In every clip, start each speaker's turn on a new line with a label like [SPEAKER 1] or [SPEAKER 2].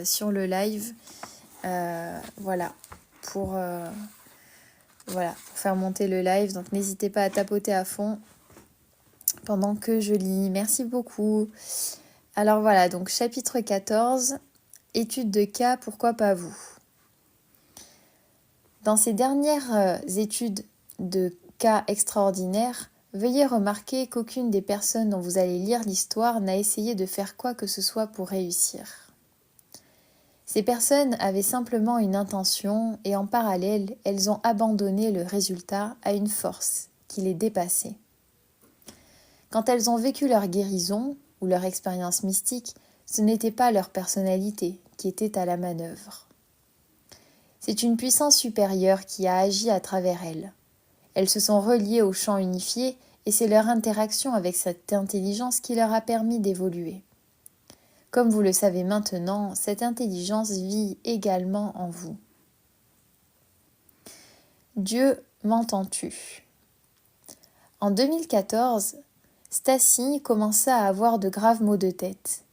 [SPEAKER 1] sur le live. Voilà, pour faire monter le live. Donc n'hésitez pas à tapoter à fond pendant que je lis. Merci beaucoup. Alors voilà, donc chapitre 14, étude de cas, pourquoi pas vous? Dans ces dernières études de cas extraordinaires, veuillez remarquer qu'aucune des personnes dont vous allez lire l'histoire n'a essayé de faire quoi que ce soit pour réussir. Ces personnes avaient simplement une intention et en parallèle, elles ont abandonné le résultat à une force qui les dépassait. Quand elles ont vécu leur guérison ou leur expérience mystique, ce n'était pas leur personnalité qui était à la manœuvre. C'est une puissance supérieure qui a agi à travers elles. Elles se sont reliées au champ unifié et c'est leur interaction avec cette intelligence qui leur a permis d'évoluer. Comme vous le savez maintenant, cette intelligence vit également en vous. Dieu, m'entends-tu? En 2014, Stacy commença à avoir de graves maux de tête.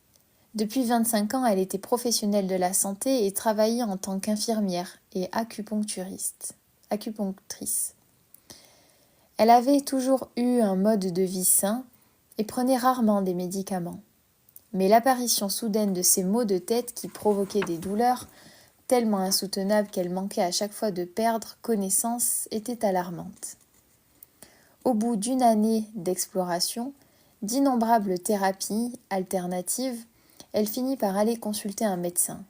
[SPEAKER 1] Depuis 25 ans, elle était professionnelle de la santé et travaillait en tant qu'infirmière et acupunctrice. Elle avait toujours eu un mode de vie sain et prenait rarement des médicaments. Mais l'apparition soudaine de ces maux de tête qui provoquaient des douleurs tellement insoutenables qu'elle manquait à chaque fois de perdre connaissance était alarmante. Au bout d'une année d'exploration, d'innombrables thérapies alternatives, elle finit par aller consulter un médecin,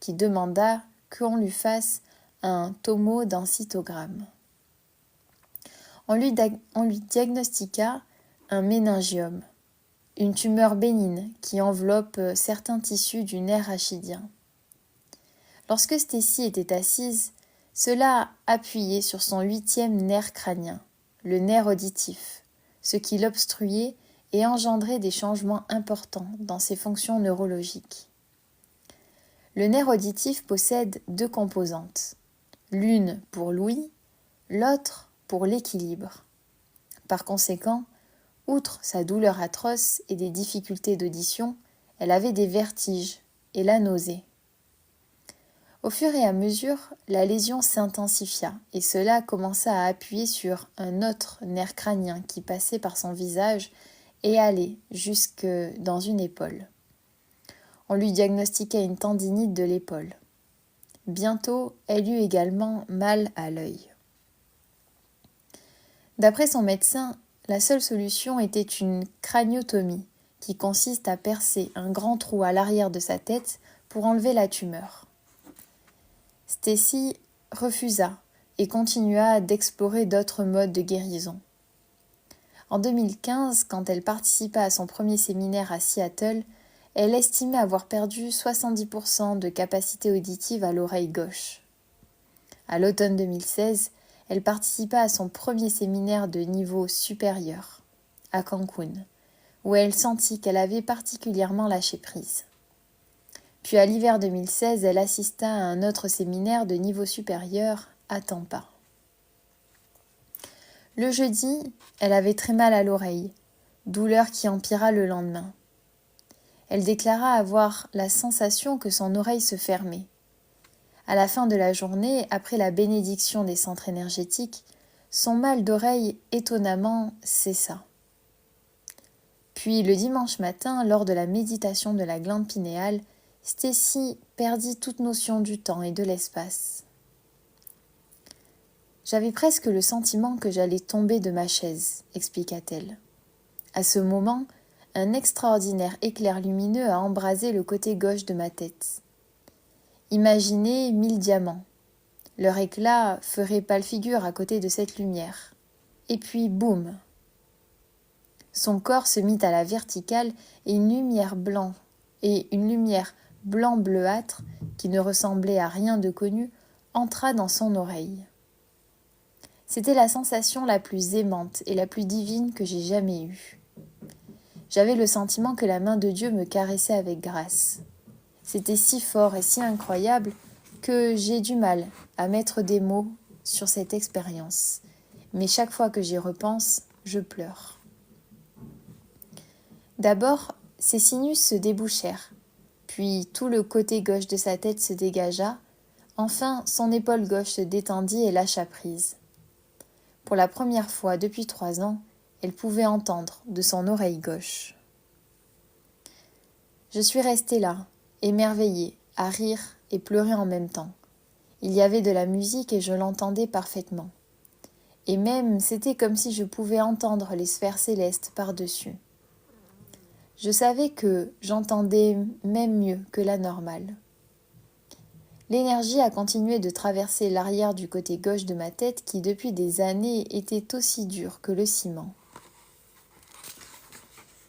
[SPEAKER 1] qui demanda qu'on lui fasse un tomodensitogramme. On lui diagnostiqua un méningiome, une tumeur bénigne qui enveloppe certains tissus du nerf rachidien. Lorsque Stacy était assise, cela appuyait sur son 8e nerf crânien, le nerf auditif, ce qui l'obstruait et engendrait des changements importants dans ses fonctions neurologiques. Le nerf auditif possède 2 composantes, l'une pour l'ouïe, l'autre pour l'équilibre. Par conséquent, outre sa douleur atroce et des difficultés d'audition, elle avait des vertiges et la nausée. Au fur et à mesure, la lésion s'intensifia et cela commença à appuyer sur un autre nerf crânien qui passait par son visage et allait jusque dans une épaule. On lui diagnostiqua une tendinite de l'épaule. Bientôt, elle eut également mal à l'œil. D'après son médecin, la seule solution était une craniotomie, qui consiste à percer un grand trou à l'arrière de sa tête pour enlever la tumeur. Stacy refusa et continua d'explorer d'autres modes de guérison. En 2015, quand elle participa à son premier séminaire à Seattle, elle estimait avoir perdu 70% de capacité auditive à l'oreille gauche. À l'automne 2016, elle participa à son premier séminaire de niveau supérieur, à Cancun, où elle sentit qu'elle avait particulièrement lâché prise. Puis à l'hiver 2016, elle assista à un autre séminaire de niveau supérieur à Tampa. Le jeudi, elle avait très mal à l'oreille, douleur qui empira le lendemain. Elle déclara avoir la sensation que son oreille se fermait. À la fin de la journée, après la bénédiction des centres énergétiques, son mal d'oreille étonnamment cessa. Puis le dimanche matin, lors de la méditation de la glande pinéale, Stacy perdit toute notion du temps et de l'espace. « J'avais presque le sentiment que j'allais tomber de ma chaise, expliqua-t-elle. À ce moment, un extraordinaire éclair lumineux a embrasé le côté gauche de ma tête. Imaginez 1000 diamants. Leur éclat ferait pâle figure à côté de cette lumière. Et puis, boum! Son corps se mit à la verticale et une lumière blanc bleuâtre, qui ne ressemblait à rien de connu, entra dans son oreille. C'était la sensation la plus aimante et la plus divine que j'ai jamais eue. J'avais le sentiment que la main de Dieu me caressait avec grâce. C'était si fort et si incroyable que j'ai du mal à mettre des mots sur cette expérience. Mais chaque fois que j'y repense, je pleure. D'abord, ses sinus se débouchèrent, puis tout le côté gauche de sa tête se dégagea. Enfin, son épaule gauche se détendit et lâcha prise. Pour la première fois depuis 3 ans, elle pouvait entendre de son oreille gauche. Je suis restée là, émerveillée, à rire et pleurer en même temps. Il y avait de la musique et je l'entendais parfaitement. Et même, c'était comme si je pouvais entendre les sphères célestes par-dessus. Je savais que j'entendais même mieux que la normale. L'énergie a continué de traverser l'arrière du côté gauche de ma tête qui, depuis des années, était aussi dur que le ciment.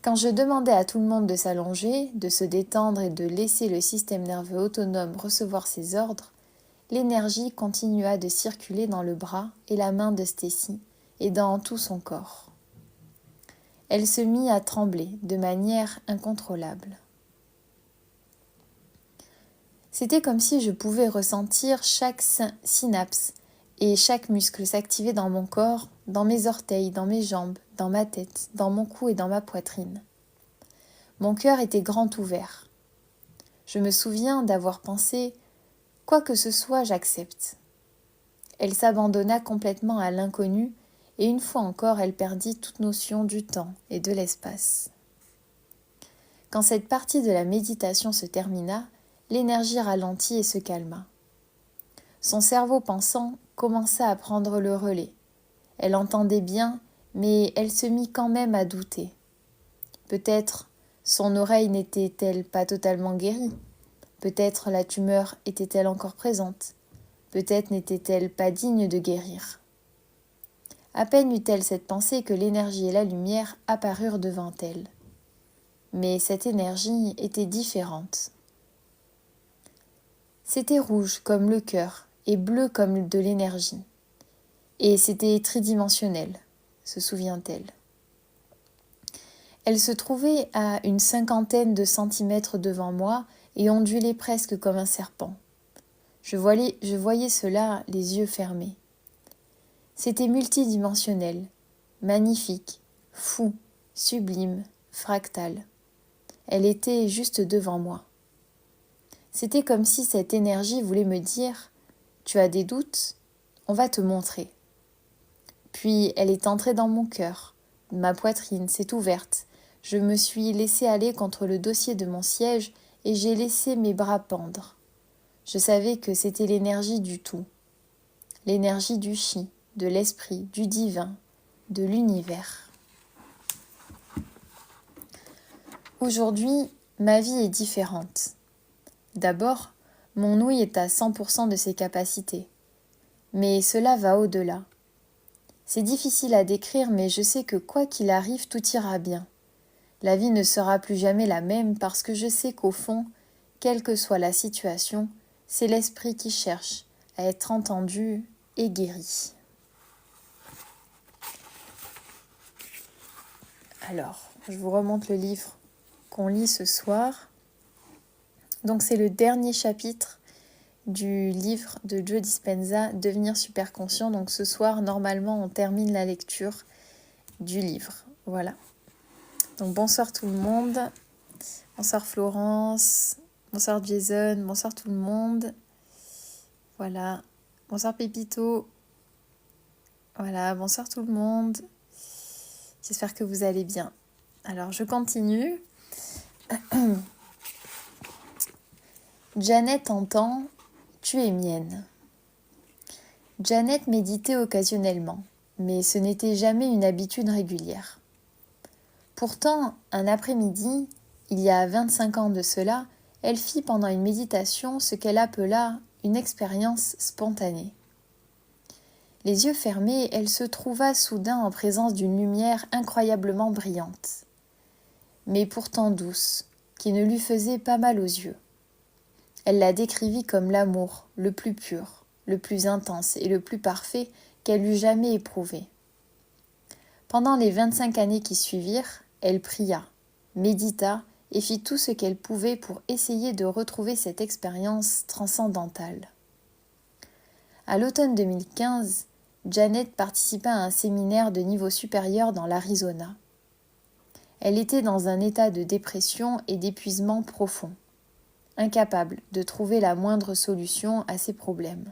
[SPEAKER 1] Quand je demandais à tout le monde de s'allonger, de se détendre et de laisser le système nerveux autonome recevoir ses ordres, l'énergie continua de circuler dans le bras et la main de Stacy et dans tout son corps. Elle se mit à trembler de manière incontrôlable. C'était comme si je pouvais ressentir chaque synapse et chaque muscle s'activer dans mon corps, dans mes orteils, dans mes jambes, dans ma tête, dans mon cou et dans ma poitrine. Mon cœur était grand ouvert. Je me souviens d'avoir pensé « Quoi que ce soit, j'accepte ». Elle s'abandonna complètement à l'inconnu et une fois encore, elle perdit toute notion du temps et de l'espace. Quand cette partie de la méditation se termina, l'énergie ralentit et se calma. Son cerveau pensant commença à prendre le relais. Elle entendait bien, mais elle se mit quand même à douter. Peut-être son oreille n'était-elle pas totalement guérie. Peut-être la tumeur était-elle encore présente. Peut-être n'était-elle pas digne de guérir. À peine eut-elle cette pensée que l'énergie et la lumière apparurent devant elle. Mais cette énergie était différente. C'était rouge comme le cœur et bleu comme de l'énergie. Et c'était tridimensionnel, se souvient-elle. Elle se trouvait à une 50aine de centimètres devant moi et ondulait presque comme un serpent. Je voyais cela les yeux fermés. C'était multidimensionnel, magnifique, fou, sublime, fractal. Elle était juste devant moi. C'était comme si cette énergie voulait me dire « Tu as des doutes ? On va te montrer. » Puis elle est entrée dans mon cœur. Ma poitrine s'est ouverte. Je me suis laissée aller contre le dossier de mon siège et j'ai laissé mes bras pendre. Je savais que c'était l'énergie du tout. L'énergie du chi, de l'esprit, du divin, de l'univers. Aujourd'hui, ma vie est différente. D'abord, mon ouïe est à 100% de ses capacités. Mais cela va au-delà. C'est difficile à décrire, mais je sais que quoi qu'il arrive, tout ira bien. La vie ne sera plus jamais la même parce que je sais qu'au fond, quelle que soit la situation, c'est l'esprit qui cherche à être entendu et guéri. Alors, je vous remonte le livre qu'on lit ce soir. Donc c'est le dernier chapitre du livre de Joe Dispenza, Devenir super conscient. Donc ce soir, normalement, on termine la lecture du livre. Voilà. Donc bonsoir tout le monde. Bonsoir Florence. Bonsoir Jason. Bonsoir tout le monde. Voilà. Bonsoir Pépito. Voilà. Bonsoir tout le monde. J'espère que vous allez bien. Alors je continue. Janet entend « Tu es mienne ». Janet méditait occasionnellement, mais ce n'était jamais une habitude régulière. Pourtant, un après-midi, il y a 25 ans de cela, elle fit pendant une méditation ce qu'elle appela une expérience spontanée. Les yeux fermés, elle se trouva soudain en présence d'une lumière incroyablement brillante, mais pourtant douce, qui ne lui faisait pas mal aux yeux. Elle la décrivit comme l'amour le plus pur, le plus intense et le plus parfait qu'elle eût jamais éprouvé. Pendant les 25 années qui suivirent, elle pria, médita et fit tout ce qu'elle pouvait pour essayer de retrouver cette expérience transcendantale. À l'automne 2015, Janet participa à un séminaire de niveau supérieur dans l'Arizona. Elle était dans un état de dépression et d'épuisement profond. incapable de trouver la moindre solution à ses problèmes.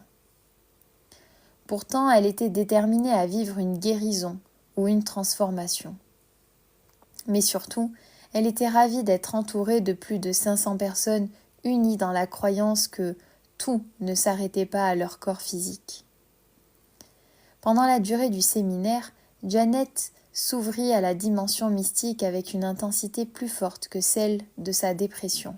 [SPEAKER 1] Pourtant, elle était déterminée à vivre une guérison ou une transformation. Mais surtout, elle était ravie d'être entourée de plus de 500 personnes unies dans la croyance que tout ne s'arrêtait pas à leur corps physique. Pendant la durée du séminaire, Janet s'ouvrit à la dimension mystique avec une intensité plus forte que celle de sa dépression.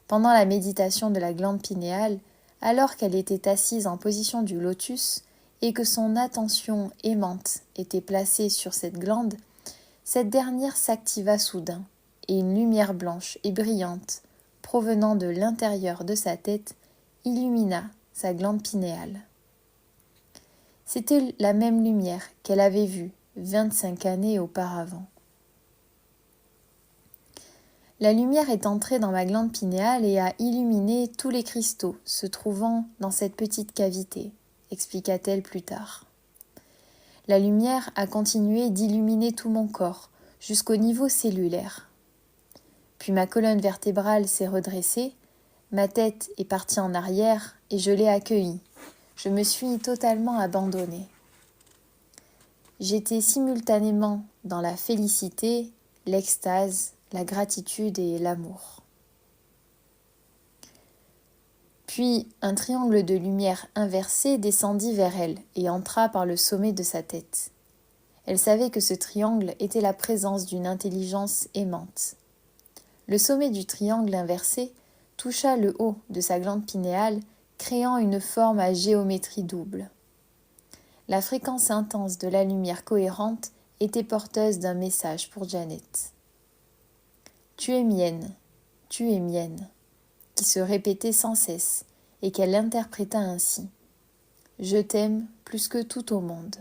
[SPEAKER 1] Pendant la méditation de la glande pinéale, alors qu'elle était assise en position du lotus et que son attention aimante était placée sur cette glande, cette dernière s'activa soudain et une lumière blanche et brillante provenant de l'intérieur de sa tête illumina sa glande pinéale. C'était la même lumière qu'elle avait vue 25 années auparavant. La lumière est entrée dans ma glande pinéale et a illuminé tous les cristaux se trouvant dans cette petite cavité, expliqua-t-elle plus tard. La lumière a continué d'illuminer tout mon corps, jusqu'au niveau cellulaire. Puis ma colonne vertébrale s'est redressée, ma tête est partie en arrière et je l'ai accueillie. Je me suis totalement abandonnée. J'étais simultanément dans la félicité, l'extase, la gratitude et l'amour. Puis un triangle de lumière inversé descendit vers elle et entra par le sommet de sa tête. Elle savait que ce triangle était la présence d'une intelligence aimante. Le sommet du triangle inversé toucha le haut de sa glande pinéale, créant une forme à géométrie double. La fréquence intense de la lumière cohérente était porteuse d'un message pour Janet. « Tu es mienne, qui se répétait sans cesse et qu'elle interpréta ainsi. « Je t'aime plus que tout au monde.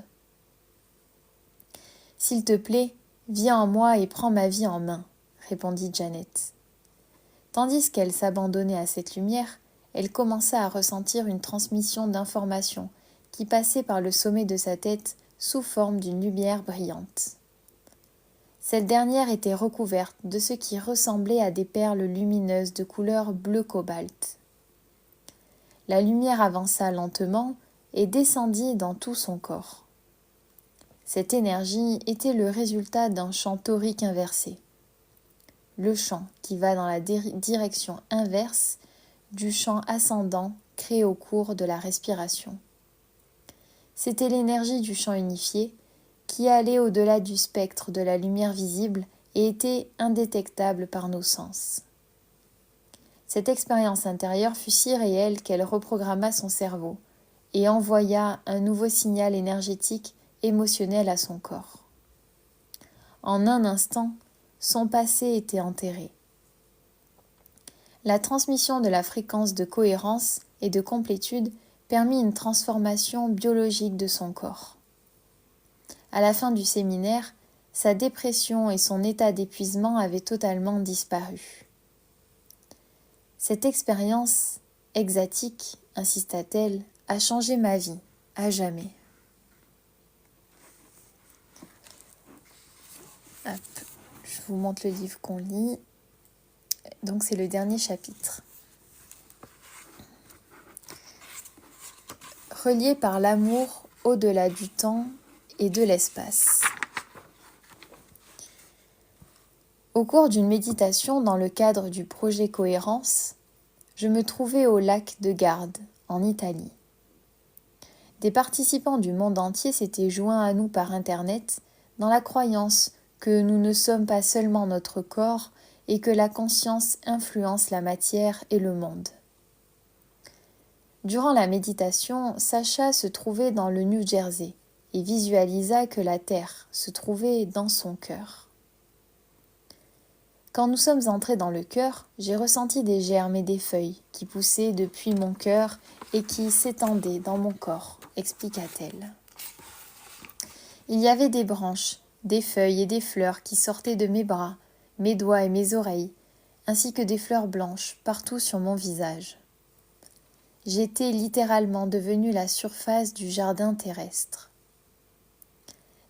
[SPEAKER 1] S'il te plaît, viens en moi et prends ma vie en main, répondit Janet. Tandis qu'elle s'abandonnait à cette lumière, elle commença à ressentir une transmission d'informations qui passait par le sommet de sa tête sous forme d'une lumière brillante. Cette dernière était recouverte de ce qui ressemblait à des perles lumineuses de couleur bleu cobalt. La lumière avança lentement et descendit dans tout son corps. Cette énergie était le résultat d'un champ torique inversé. Le champ qui va dans la direction inverse du champ ascendant créé au cours de la respiration. C'était l'énergie du champ unifié qui allait au-delà du spectre de la lumière visible et était indétectable par nos sens. Cette expérience intérieure fut si réelle qu'elle reprogramma son cerveau et envoya un nouveau signal énergétique émotionnel à son corps. En un instant, son passé était enterré. La transmission de la fréquence de cohérence et de complétude permit une transformation biologique de son corps. À la fin du séminaire, sa dépression et son état d'épuisement avaient totalement disparu. Cette expérience extatique, insista-t-elle, a changé ma vie, à jamais. Hop, je vous montre le livre qu'on lit. Donc c'est le dernier chapitre. Relié par l'amour au-delà du temps et de l'espace. Au cours d'une méditation dans le cadre du projet Cohérence, je me trouvais au lac de Garde, en Italie. Des participants du monde entier s'étaient joints à nous par Internet dans la croyance que nous ne sommes pas seulement notre corps et que la conscience influence la matière et le monde. Durant la méditation, Sacha se trouvait dans le New Jersey et visualisa que la Terre se trouvait dans son cœur. Quand nous sommes entrés dans le cœur, j'ai ressenti des germes et des feuilles qui poussaient depuis mon cœur et qui s'étendaient dans mon corps, expliqua-t-elle. Il y avait des branches, des feuilles et des fleurs qui sortaient de mes bras, mes doigts et mes oreilles, ainsi que des fleurs blanches partout sur mon visage. J'étais littéralement devenue la surface du jardin terrestre.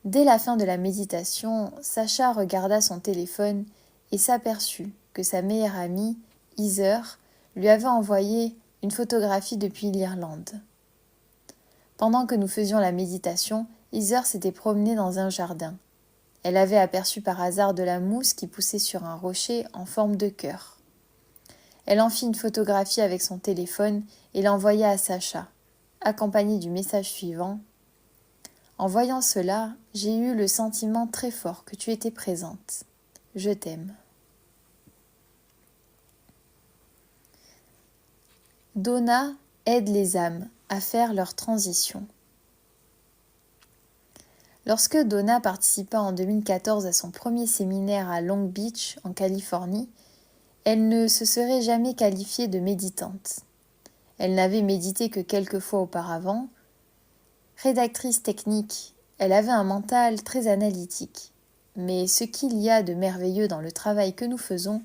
[SPEAKER 1] Dès la fin de la méditation, Sacha regarda son téléphone et s'aperçut que sa meilleure amie Heather, lui avait envoyé une photographie depuis l'Irlande. Pendant que nous faisions la méditation, Heather s'était promenée dans un jardin. Elle avait aperçu par hasard de la mousse qui poussait sur un rocher en forme de cœur. Elle en fit une photographie avec son téléphone et l'envoya à Sacha, accompagnée du message suivant. En voyant cela, j'ai eu le sentiment très fort que tu étais présente. Je t'aime. Donna aide les âmes à faire leur transition. Lorsque Donna participa en 2014 à son premier séminaire à Long Beach, en Californie, elle ne se serait jamais qualifiée de méditante. Elle n'avait médité que quelques fois auparavant. Rédactrice technique, elle avait un mental très analytique. Mais ce qu'il y a de merveilleux dans le travail que nous faisons,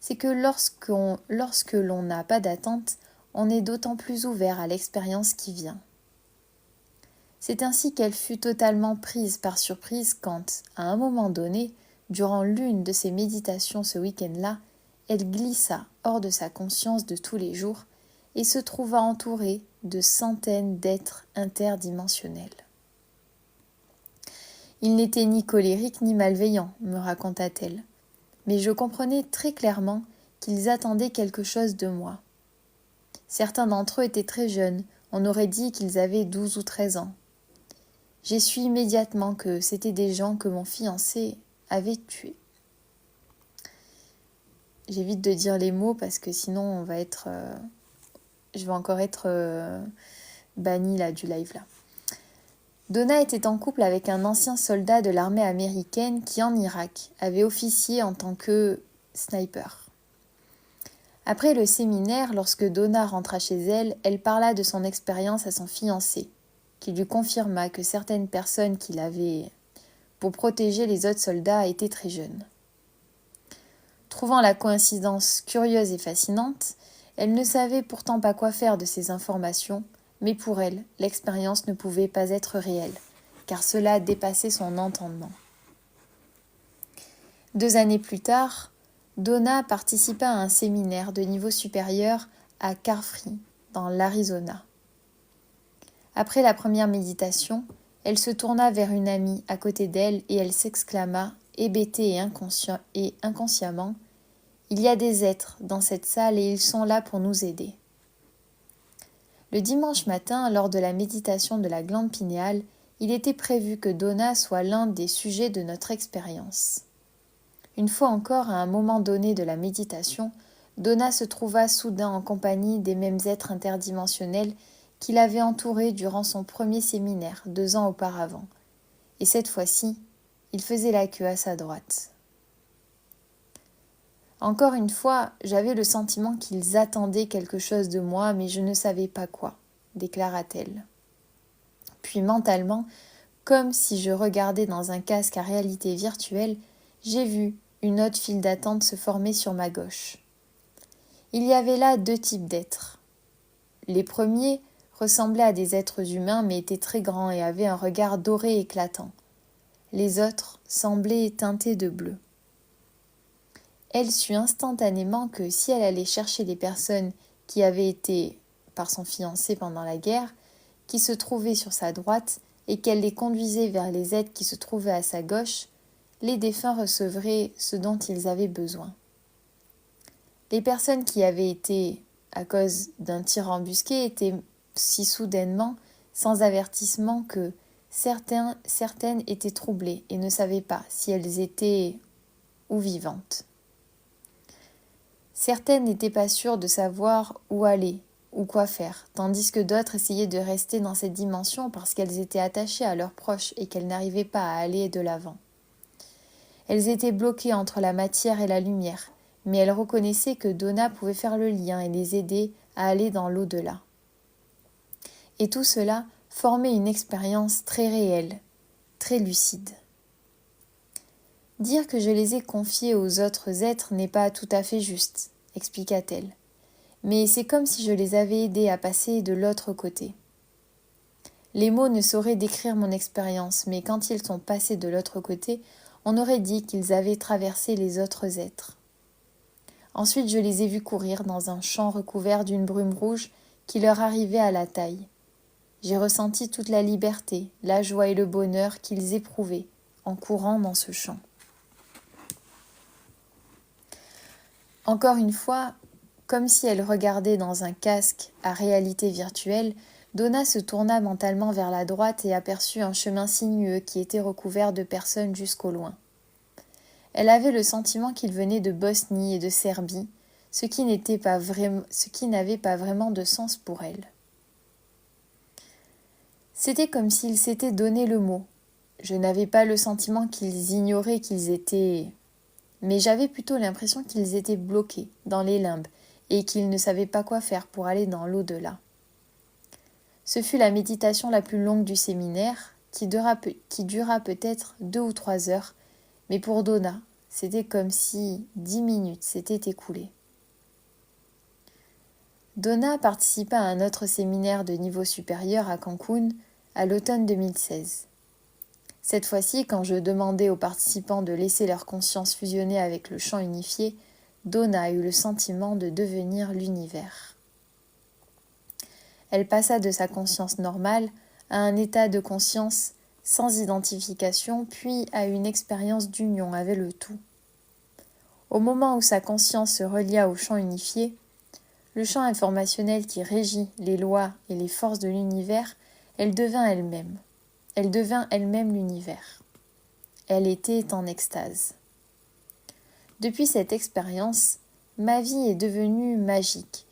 [SPEAKER 1] c'est que lorsque l'on n'a pas d'attente, on est d'autant plus ouvert à l'expérience qui vient. C'est ainsi qu'elle fut totalement prise par surprise quand, à un moment donné, durant l'une de ses méditations ce week-end-là, elle glissa hors de sa conscience de tous les jours et se trouva entourée de centaines d'êtres interdimensionnels. Ils n'étaient ni colériques ni malveillants, me raconta-t-elle, mais je comprenais très clairement qu'ils attendaient quelque chose de moi. Certains d'entre eux étaient très jeunes, on aurait dit qu'ils avaient 12 ou 13 ans. J'ai su immédiatement que c'étaient des gens que mon fiancé avait tués. J'évite de dire les mots parce que sinon je vais encore être bannie là, du live là. Donna était en couple avec un ancien soldat de l'armée américaine qui en Irak avait officié en tant que sniper. Après le séminaire, lorsque Donna rentra chez elle, elle parla de son expérience à son fiancé, qui lui confirma que certaines personnes qu'il avait pour protéger les autres soldats étaient très jeunes. Trouvant la coïncidence curieuse et fascinante, elle ne savait pourtant pas quoi faire de ces informations, mais pour elle, l'expérience ne pouvait pas être réelle, car cela dépassait son entendement. 2 années plus tard, Donna participa à un séminaire de niveau supérieur à Carfree, dans l'Arizona. Après la première méditation, elle se tourna vers une amie à côté d'elle et elle s'exclama, hébétée et inconsciemment, « Il y a des êtres dans cette salle et ils sont là pour nous aider. » Le dimanche matin, lors de la méditation de la glande pinéale, il était prévu que Donna soit l'un des sujets de notre expérience. Une fois encore, à un moment donné de la méditation, Donna se trouva soudain en compagnie des mêmes êtres interdimensionnels qui l'avaient entourée durant son premier séminaire 2 ans auparavant. Et cette fois-ci, il faisait la queue à sa droite. Encore une fois, j'avais le sentiment qu'ils attendaient quelque chose de moi, mais je ne savais pas quoi, déclara-t-elle. Puis mentalement, comme si je regardais dans un casque à réalité virtuelle, j'ai vu une autre file d'attente se former sur ma gauche. Il y avait là 2 types d'êtres. Les premiers ressemblaient à des êtres humains mais étaient très grands et avaient un regard doré éclatant. Les autres semblaient teintés de bleu. Elle sut instantanément que si elle allait chercher les personnes qui avaient été par son fiancé pendant la guerre, qui se trouvaient sur sa droite, et qu'elle les conduisait vers les êtres qui se trouvaient à sa gauche, les défunts recevraient ce dont ils avaient besoin. Les personnes qui avaient été, à cause d'un tir embusqué, étaient si soudainement, sans avertissement, que certaines étaient troublées et ne savaient pas si elles étaient ou vivantes. Certaines n'étaient pas sûres de savoir où aller ou quoi faire, tandis que d'autres essayaient de rester dans cette dimension parce qu'elles étaient attachées à leurs proches et qu'elles n'arrivaient pas à aller de l'avant. Elles étaient bloquées entre la matière et la lumière, mais elles reconnaissaient que Donna pouvait faire le lien et les aider à aller dans l'au-delà. Et tout cela formait une expérience très réelle, très lucide. Dire que je les ai confiés aux autres êtres n'est pas tout à fait juste, expliqua-t-elle. Mais c'est comme si je les avais aidés à passer de l'autre côté. Les mots ne sauraient décrire mon expérience, mais quand ils sont passés de l'autre côté, on aurait dit qu'ils avaient traversé les autres êtres. Ensuite, je les ai vus courir dans un champ recouvert d'une brume rouge qui leur arrivait à la taille. J'ai ressenti toute la liberté, la joie et le bonheur qu'ils éprouvaient en courant dans ce champ. Encore une fois, comme si elle regardait dans un casque à réalité virtuelle, Donna se tourna mentalement vers la droite et aperçut un chemin sinueux qui était recouvert de personnes jusqu'au loin. Elle avait le sentiment qu'il venait de Bosnie et de Serbie, ce qui n'avait pas vraiment de sens pour elle. C'était comme s'ils s'étaient donné le mot. Je n'avais pas le sentiment qu'ils ignoraient qu'ils étaient... Mais j'avais plutôt l'impression qu'ils étaient bloqués dans les limbes et qu'ils ne savaient pas quoi faire pour aller dans l'au-delà. Ce fut la méditation la plus longue du séminaire, qui dura peut-être 2 ou 3 heures, mais pour Donna, c'était comme si 10 minutes s'étaient écoulées. Donna participa à un autre séminaire de niveau supérieur à Cancun à l'automne 2016. Cette fois-ci, quand je demandais aux participants de laisser leur conscience fusionner avec le champ unifié, Donna eut le sentiment de devenir l'univers. Elle passa de sa conscience normale à un état de conscience sans identification, puis à une expérience d'union avec le tout. Au moment où sa conscience se relia au champ unifié, le champ informationnel qui régit les lois et les forces de l'univers, elle devint elle-même. Elle devint elle-même l'univers. Elle était en extase. Depuis cette expérience, ma vie est devenue magique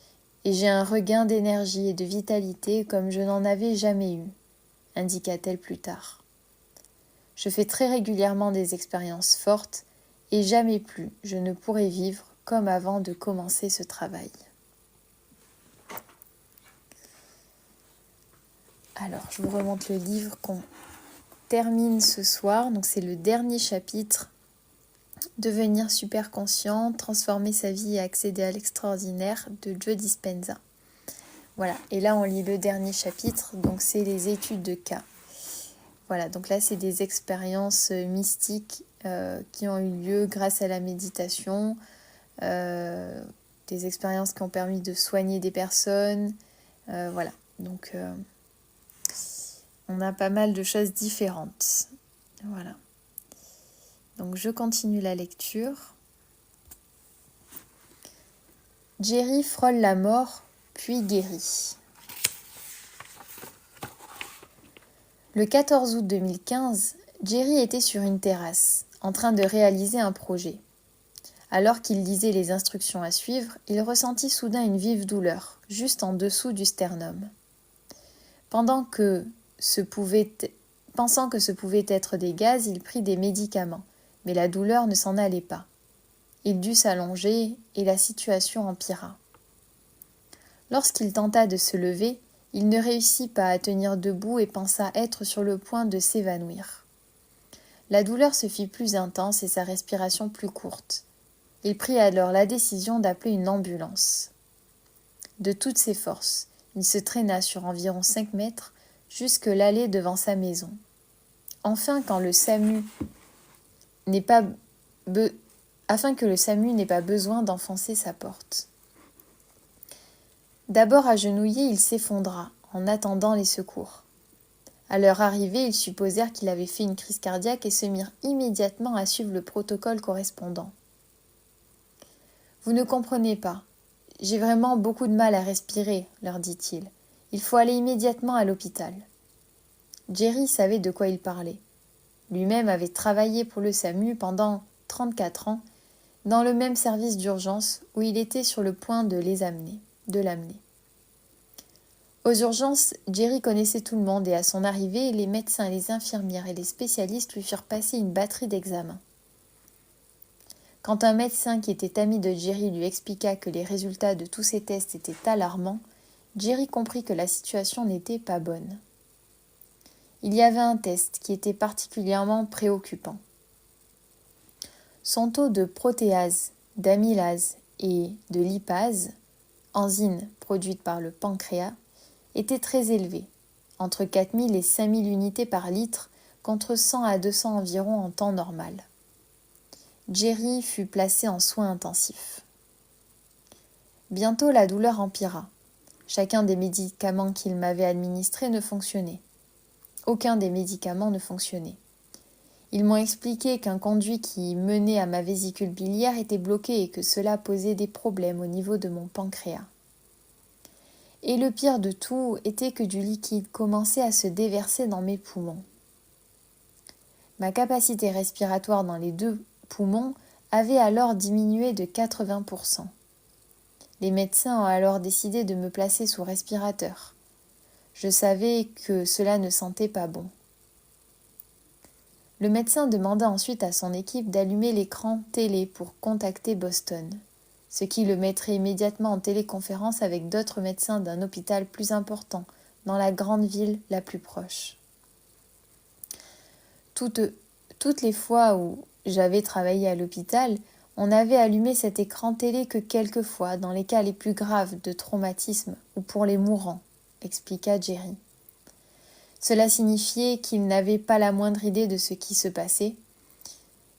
[SPEAKER 1] et j'ai un regain d'énergie et de vitalité comme je n'en avais jamais eu, indiqua-t-elle plus tard. Je fais très régulièrement des expériences fortes et jamais plus je ne pourrai vivre comme avant de commencer ce travail. Alors, je vous remonte le livre qu'on termine ce soir. Donc, c'est le dernier chapitre. Devenir super conscient, transformer sa vie et accéder à l'extraordinaire de Joe Dispenza. Voilà, et là on lit le dernier chapitre, donc c'est les études de cas. Voilà, donc là c'est des expériences mystiques qui ont eu lieu grâce à la méditation, des expériences qui ont permis de soigner des personnes, voilà. Donc on a pas mal de choses différentes. Voilà. Donc je continue la lecture. Jerry frôle la mort, puis guérit. Le 14 août 2015, Jerry était sur une terrasse, en train de réaliser un projet. Alors qu'il lisait les instructions à suivre, il ressentit soudain une vive douleur, juste en dessous du sternum. Pensant que ce pouvait être des gaz, il prit des médicaments, mais la douleur ne s'en allait pas. Il dut s'allonger et la situation empira. Lorsqu'il tenta de se lever, il ne réussit pas à tenir debout et pensa être sur le point de s'évanouir. La douleur se fit plus intense et sa respiration plus courte. Il prit alors la décision d'appeler une ambulance. De toutes ses forces, il se traîna sur environ 5 mètres jusque l'allée devant sa maison. Enfin, afin que le SAMU n'ait pas besoin d'enfoncer sa porte. D'abord agenouillé, il s'effondra, en attendant les secours. À leur arrivée, ils supposèrent qu'il avait fait une crise cardiaque et se mirent immédiatement à suivre le protocole correspondant. « Vous ne comprenez pas. J'ai vraiment beaucoup de mal à respirer, leur dit-il. Il faut aller immédiatement à l'hôpital. » Jerry savait de quoi il parlait. Lui-même avait travaillé pour le SAMU pendant 34 ans, dans le même service d'urgence où il était sur le point de l'amener. Aux urgences, Jerry connaissait tout le monde et à son arrivée, les médecins, les infirmières et les spécialistes lui firent passer une batterie d'examens. Quand un médecin qui était ami de Jerry lui expliqua que les résultats de tous ces tests étaient alarmants, Jerry comprit que la situation n'était pas bonne. Il y avait un test qui était particulièrement préoccupant. Son taux de protéase, d'amylase et de lipase, enzymes produites par le pancréas, était très élevé, entre 4000 et 5000 unités par litre contre 100 à 200 environ en temps normal. Jerry fut placé en soins intensifs. Bientôt la douleur empira. Chacun des médicaments qu'il m'avait administrés ne fonctionnait. Aucun des médicaments ne fonctionnait. Ils m'ont expliqué qu'un conduit qui menait à ma vésicule biliaire était bloqué et que cela posait des problèmes au niveau de mon pancréas. Et le pire de tout était que du liquide commençait à se déverser dans mes poumons. Ma capacité respiratoire dans les 2 poumons avait alors diminué de 80%. Les médecins ont alors décidé de me placer sous respirateur. Je savais que cela ne sentait pas bon. Le médecin demanda ensuite à son équipe d'allumer l'écran télé pour contacter Boston, ce qui le mettrait immédiatement en téléconférence avec d'autres médecins d'un hôpital plus important dans la grande ville la plus proche. Toutes les fois où j'avais travaillé à l'hôpital, on n'avait allumé cet écran télé que quelques fois dans les cas les plus graves de traumatisme ou pour les mourants, expliqua Jerry. Cela signifiait qu'il n'avait pas la moindre idée de ce qui se passait.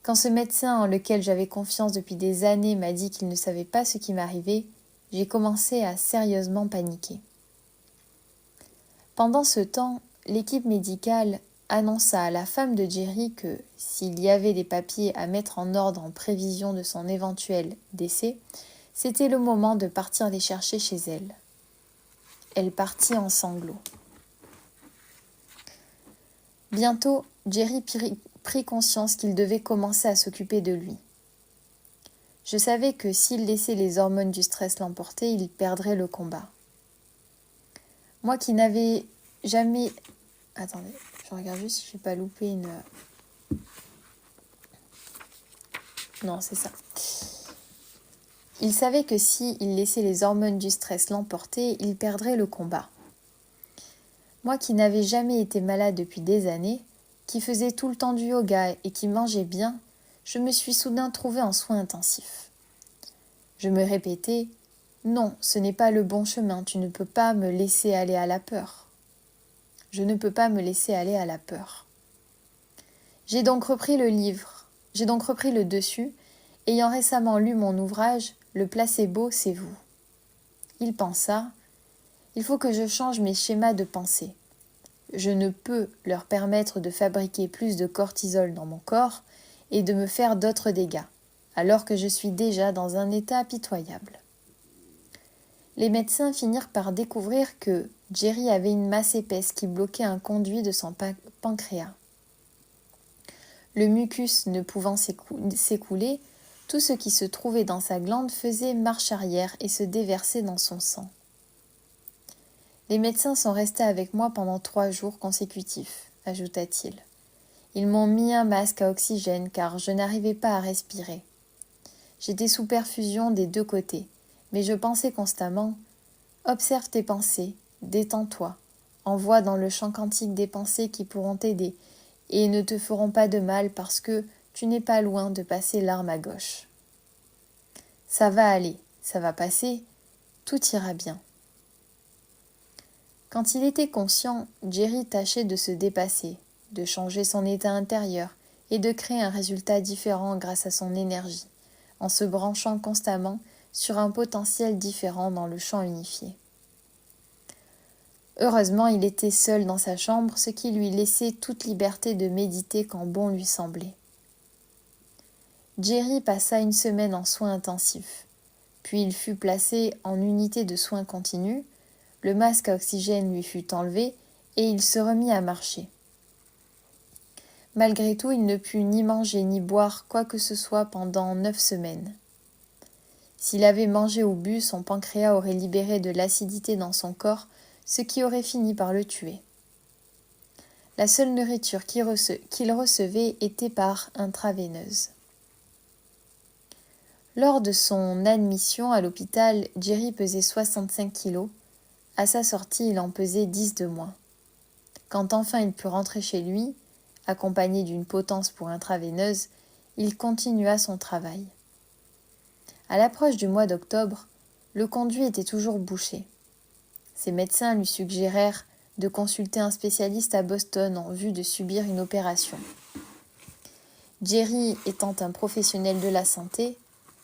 [SPEAKER 1] Quand ce médecin en lequel j'avais confiance depuis des années m'a dit qu'il ne savait pas ce qui m'arrivait, j'ai commencé à sérieusement paniquer. Pendant ce temps, l'équipe médicale annonça à la femme de Jerry que, s'il y avait des papiers à mettre en ordre en prévision de son éventuel décès, c'était le moment de partir les chercher chez elle. Elle partit en sanglots. Bientôt, Jerry prit conscience qu'il devait commencer à s'occuper de lui. Je savais que s'il laissait les hormones du stress l'emporter, il perdrait le combat. Moi qui n'avais jamais... Attendez, je regarde juste si je n'ai pas loupé une... Non, c'est ça. Il savait que s'il laissait les hormones du stress l'emporter, il perdrait le combat. Moi qui n'avais jamais été malade depuis des années, qui faisais tout le temps du yoga et qui mangeais bien, je me suis soudain trouvée en soins intensifs. Je me répétais « Non, ce n'est pas le bon chemin, tu ne peux pas me laisser aller à la peur. » Je ne peux pas me laisser aller à la peur. J'ai donc repris le dessus, ayant récemment lu mon ouvrage « Le placebo, c'est vous ». Il pensa « Il faut que je change mes schémas de pensée. Je ne peux leur permettre de fabriquer plus de cortisol dans mon corps et de me faire d'autres dégâts, alors que je suis déjà dans un état pitoyable. » Les médecins finirent par découvrir que Jerry avait une masse épaisse qui bloquait un conduit de son pancréas. Le mucus ne pouvant s'écouler, tout ce qui se trouvait dans sa glande faisait marche arrière et se déversait dans son sang. Les médecins sont restés avec moi pendant 3 jours consécutifs, ajouta-t-il. Ils m'ont mis un masque à oxygène car je n'arrivais pas à respirer. J'étais sous perfusion des 2 côtés, mais je pensais constamment « Observe tes pensées, détends-toi, envoie dans le champ quantique des pensées qui pourront t'aider et ne te feront pas de mal parce que tu n'es pas loin de passer l'arme à gauche. Ça va aller, ça va passer, tout ira bien. » Quand il était conscient, Jerry tâchait de se dépasser, de changer son état intérieur et de créer un résultat différent grâce à son énergie, en se branchant constamment sur un potentiel différent dans le champ unifié. Heureusement, il était seul dans sa chambre, ce qui lui laissait toute liberté de méditer quand bon lui semblait. Jerry passa 1 semaine en soins intensifs, puis il fut placé en unité de soins continus, le masque à oxygène lui fut enlevé et il se remit à marcher. Malgré tout, il ne put ni manger ni boire quoi que ce soit pendant 9 semaines. S'il avait mangé ou bu, son pancréas aurait libéré de l'acidité dans son corps, ce qui aurait fini par le tuer. La seule nourriture qu'il recevait était par intraveineuse. Lors de son admission à l'hôpital, Jerry pesait 65 kilos. À sa sortie, il en pesait 10 de moins. Quand enfin il put rentrer chez lui, accompagné d'une potence pour intraveineuse, il continua son travail. À l'approche du mois d'octobre, le conduit était toujours bouché. Ses médecins lui suggérèrent de consulter un spécialiste à Boston en vue de subir une opération. Jerry étant un professionnel de la santé,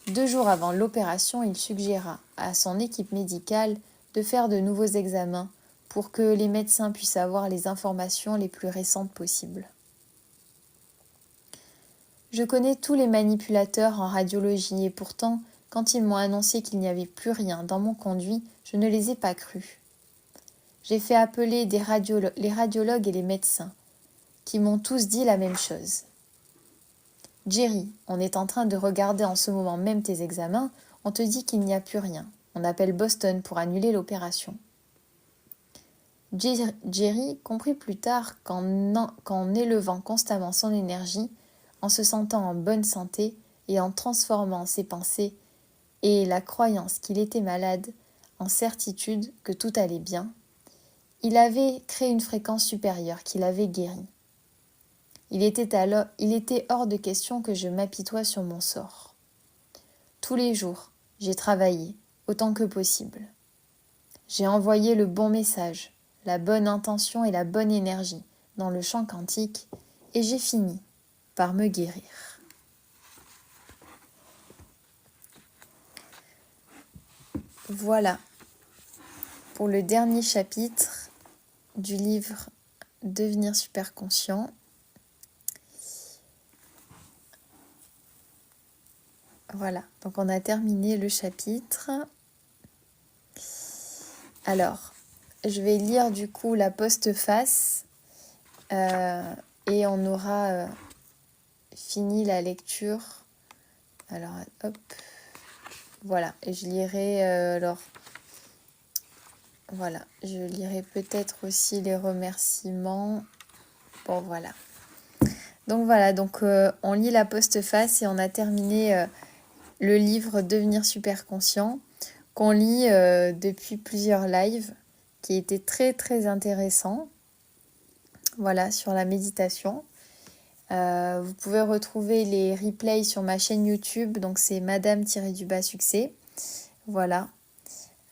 [SPEAKER 1] 2 jours avant l'opération, il suggéra à son équipe médicale de faire de nouveaux examens pour que les médecins puissent avoir les informations les plus récentes possibles. Je connais tous les manipulateurs en radiologie et pourtant, quand ils m'ont annoncé qu'il n'y avait plus rien dans mon conduit, je ne les ai pas crus. J'ai fait appeler les radiologues et les médecins, qui m'ont tous dit la même chose. Jerry, on est en train de regarder en ce moment même tes examens, on te dit qu'il n'y a plus rien. On appelle Boston pour annuler l'opération. Jerry comprit plus tard qu'en élevant constamment son énergie, en se sentant en bonne santé et en transformant ses pensées et la croyance qu'il était malade en certitude que tout allait bien, il avait créé une fréquence supérieure qui l'avait guéri. Il était hors de question que je m'apitoie sur mon sort. Tous les jours, j'ai travaillé autant que possible. J'ai envoyé le bon message, la bonne intention et la bonne énergie dans le champ quantique et j'ai fini par me guérir. Voilà pour le dernier chapitre du livre Devenir super conscient. Voilà, donc on a terminé le chapitre. Alors, je vais lire du coup la postface et on aura fini la lecture. Alors, hop, voilà, et je lirai voilà, je lirai peut-être aussi les remerciements. Bon, voilà. Donc voilà, on lit la postface et on a terminé le livre Devenir super conscient qu'on lit depuis plusieurs lives qui étaient très très intéressants. Voilà, sur la méditation. Vous pouvez retrouver les replays sur ma chaîne YouTube, donc c'est Madame-Succès. Voilà.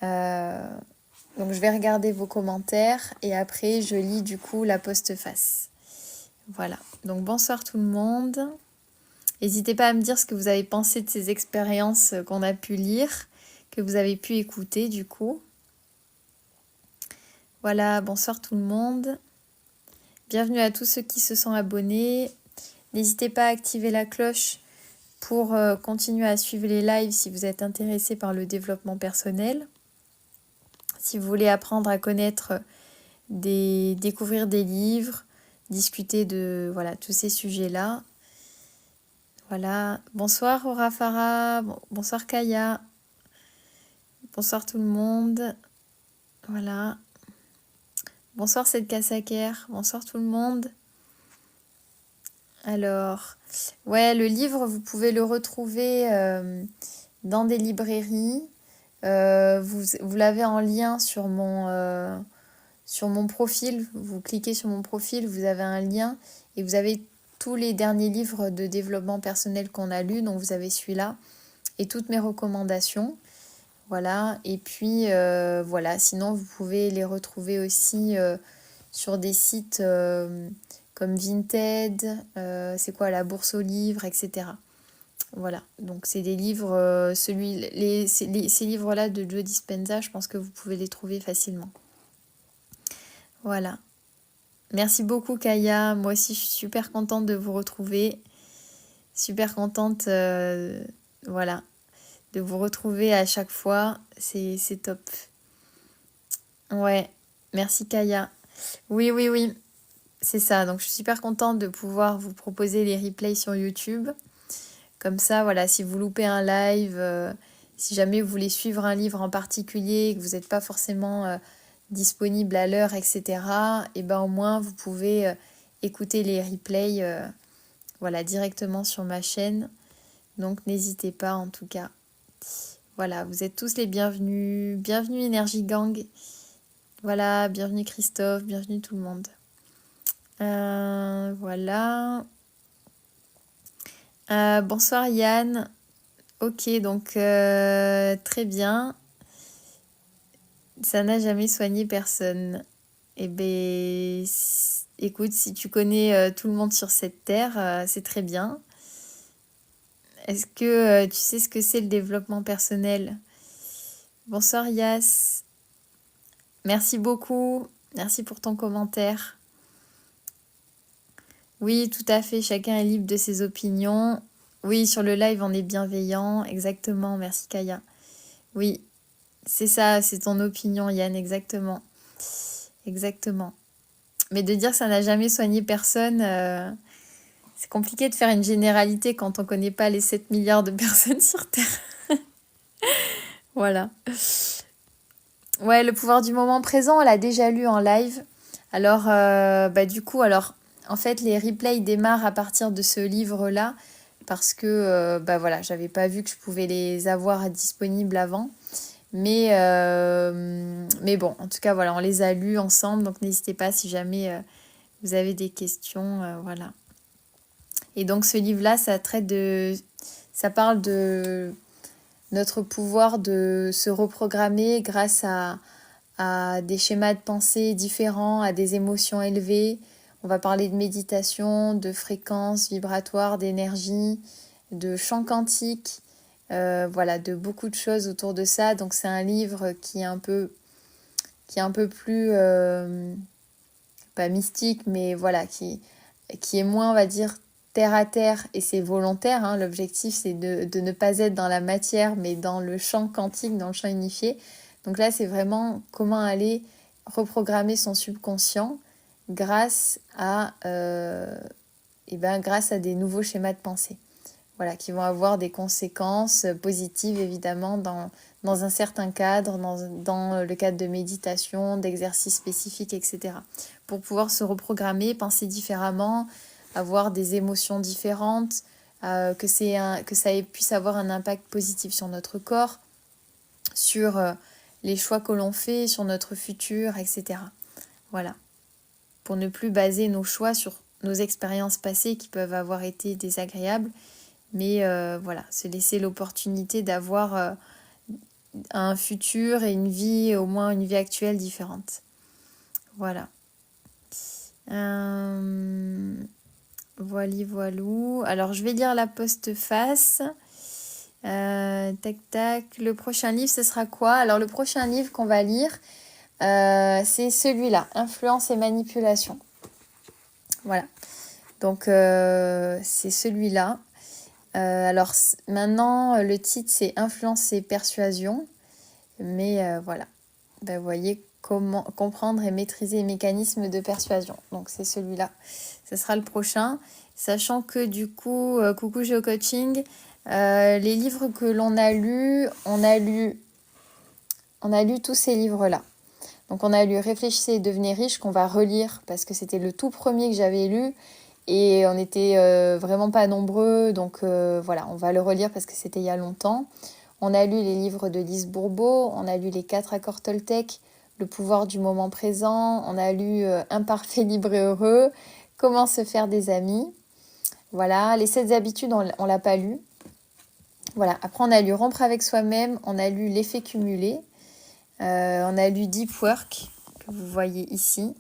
[SPEAKER 1] Donc je vais regarder vos commentaires et après je lis du coup la postface. Voilà, donc bonsoir tout le monde. N'hésitez pas à me dire ce que vous avez pensé de ces expériences qu'on a pu lire, que vous avez pu écouter du coup. Voilà, bonsoir tout le monde. Bienvenue à tous ceux qui se sont abonnés. N'hésitez pas à activer la cloche pour continuer à suivre les lives si vous êtes intéressé par le développement personnel. Si vous voulez apprendre à connaître, découvrir des livres, discuter de tous ces sujets-là. Voilà. Bonsoir Aura Farah, bonsoir Kaya. Bonsoir tout le monde. Voilà. Bonsoir Seth Kassaker, bonsoir tout le monde. Alors, ouais, le livre, vous pouvez le retrouver dans des librairies. Vous l'avez en lien sur mon profil. Vous cliquez sur mon profil, vous avez un lien et vous avez tous les derniers livres de développement personnel qu'on a lus. Donc vous avez celui-là et toutes mes recommandations. Voilà, et puis voilà, sinon vous pouvez les retrouver aussi sur des sites comme Vinted, c'est quoi, la Bourse aux livres, etc. Voilà, donc c'est des livres, ces livres-là de Joe Dispenza, je pense que vous pouvez les trouver facilement. Voilà. Merci beaucoup Kaya, moi aussi je suis super contente de vous retrouver, super contente, voilà, de vous retrouver à chaque fois, c'est top. Ouais, merci Kaya. Oui, c'est ça, donc je suis super contente de pouvoir vous proposer les replays sur YouTube. Comme ça, voilà, si vous loupez un live, si jamais vous voulez suivre un livre en particulier et que vous n'êtes pas forcément disponible à l'heure, etc., et ben au moins vous pouvez écouter les replays voilà, directement sur ma chaîne. Donc n'hésitez pas en tout cas. Voilà, vous êtes tous les bienvenus. Bienvenue Energy Gang. Voilà, bienvenue Christophe, bienvenue tout le monde. Voilà. Bonsoir Yann. Ok, donc très bien. Ça n'a jamais soigné personne. Eh ben, écoute, si tu connais tout le monde sur cette terre, c'est très bien. Est-ce que tu sais ce que c'est le développement personnel? Bonsoir Yas. Merci beaucoup. Merci pour ton commentaire. Oui, tout à fait. Chacun est libre de ses opinions. Oui, sur le live, on est bienveillant. Exactement. Merci Kaya. Oui, c'est ça. C'est ton opinion, Yann. Exactement. Exactement. Mais de dire que ça n'a jamais soigné personne, c'est compliqué de faire une généralité quand on connaît pas les 7 milliards de personnes sur Terre. Voilà. Ouais, le pouvoir du moment présent, on l'a déjà lu en live. Alors, du coup, en fait, les replays démarrent à partir de ce livre-là parce que, voilà, j'avais pas vu que je pouvais les avoir disponibles avant. Mais bon, en tout cas, voilà, on les a lus ensemble, donc n'hésitez pas si jamais vous avez des questions, voilà. Et donc, ce livre-là, ça parle de notre pouvoir de se reprogrammer grâce à des schémas de pensée différents, à des émotions élevées. On va parler de méditation, de fréquences vibratoires, d'énergie, de chant quantique, voilà, de beaucoup de choses autour de ça. Donc c'est un livre qui est un peu plus, pas mystique, mais voilà, qui est moins, on va dire, terre à terre, et c'est volontaire, hein. L'objectif c'est de ne pas être dans la matière, mais dans le champ quantique, dans le champ unifié. Donc là, c'est vraiment comment aller reprogrammer son subconscient grâce grâce à des nouveaux schémas de pensée. Voilà, qui vont avoir des conséquences positives, évidemment, dans un certain cadre, dans le cadre de méditation, d'exercices spécifiques, etc. Pour pouvoir se reprogrammer, penser différemment, avoir des émotions différentes, que ça puisse avoir un impact positif sur notre corps, sur les choix que l'on fait, sur notre futur, etc. Voilà. Pour ne plus baser nos choix sur nos expériences passées qui peuvent avoir été désagréables, mais voilà, se laisser l'opportunité d'avoir un futur et une vie, au moins une vie actuelle différente. Voilà. Voilou. Alors, je vais lire la postface. Tac, tac. Le prochain livre, ce sera quoi? Alors, le prochain livre qu'on va lire, c'est celui-là, Influence et manipulation. Voilà. Donc, c'est celui-là. Alors maintenant, le titre c'est Influence et persuasion. Mais voilà, vous voyez comment comprendre et maîtriser les mécanismes de persuasion. Donc c'est celui-là, ce sera le prochain. Sachant que du coup, coucou GeoCoaching, les livres que l'on a lus, on a lu tous ces livres-là. Donc on a lu Réfléchissez et devenez riche, qu'on va relire parce que c'était le tout premier que j'avais lu. Et on était vraiment pas nombreux, donc voilà, on va le relire parce que c'était il y a longtemps. On a lu les livres de Lise Bourbeau, on a lu les 4 accords Toltec, Le pouvoir du moment présent, on a lu Imparfait, libre et heureux, Comment se faire des amis. Voilà, les 7 habitudes, on l'a pas lu. Voilà, après on a lu Rompre avec soi-même, on a lu L'effet cumulé, on a lu Deep Work, que vous voyez ici.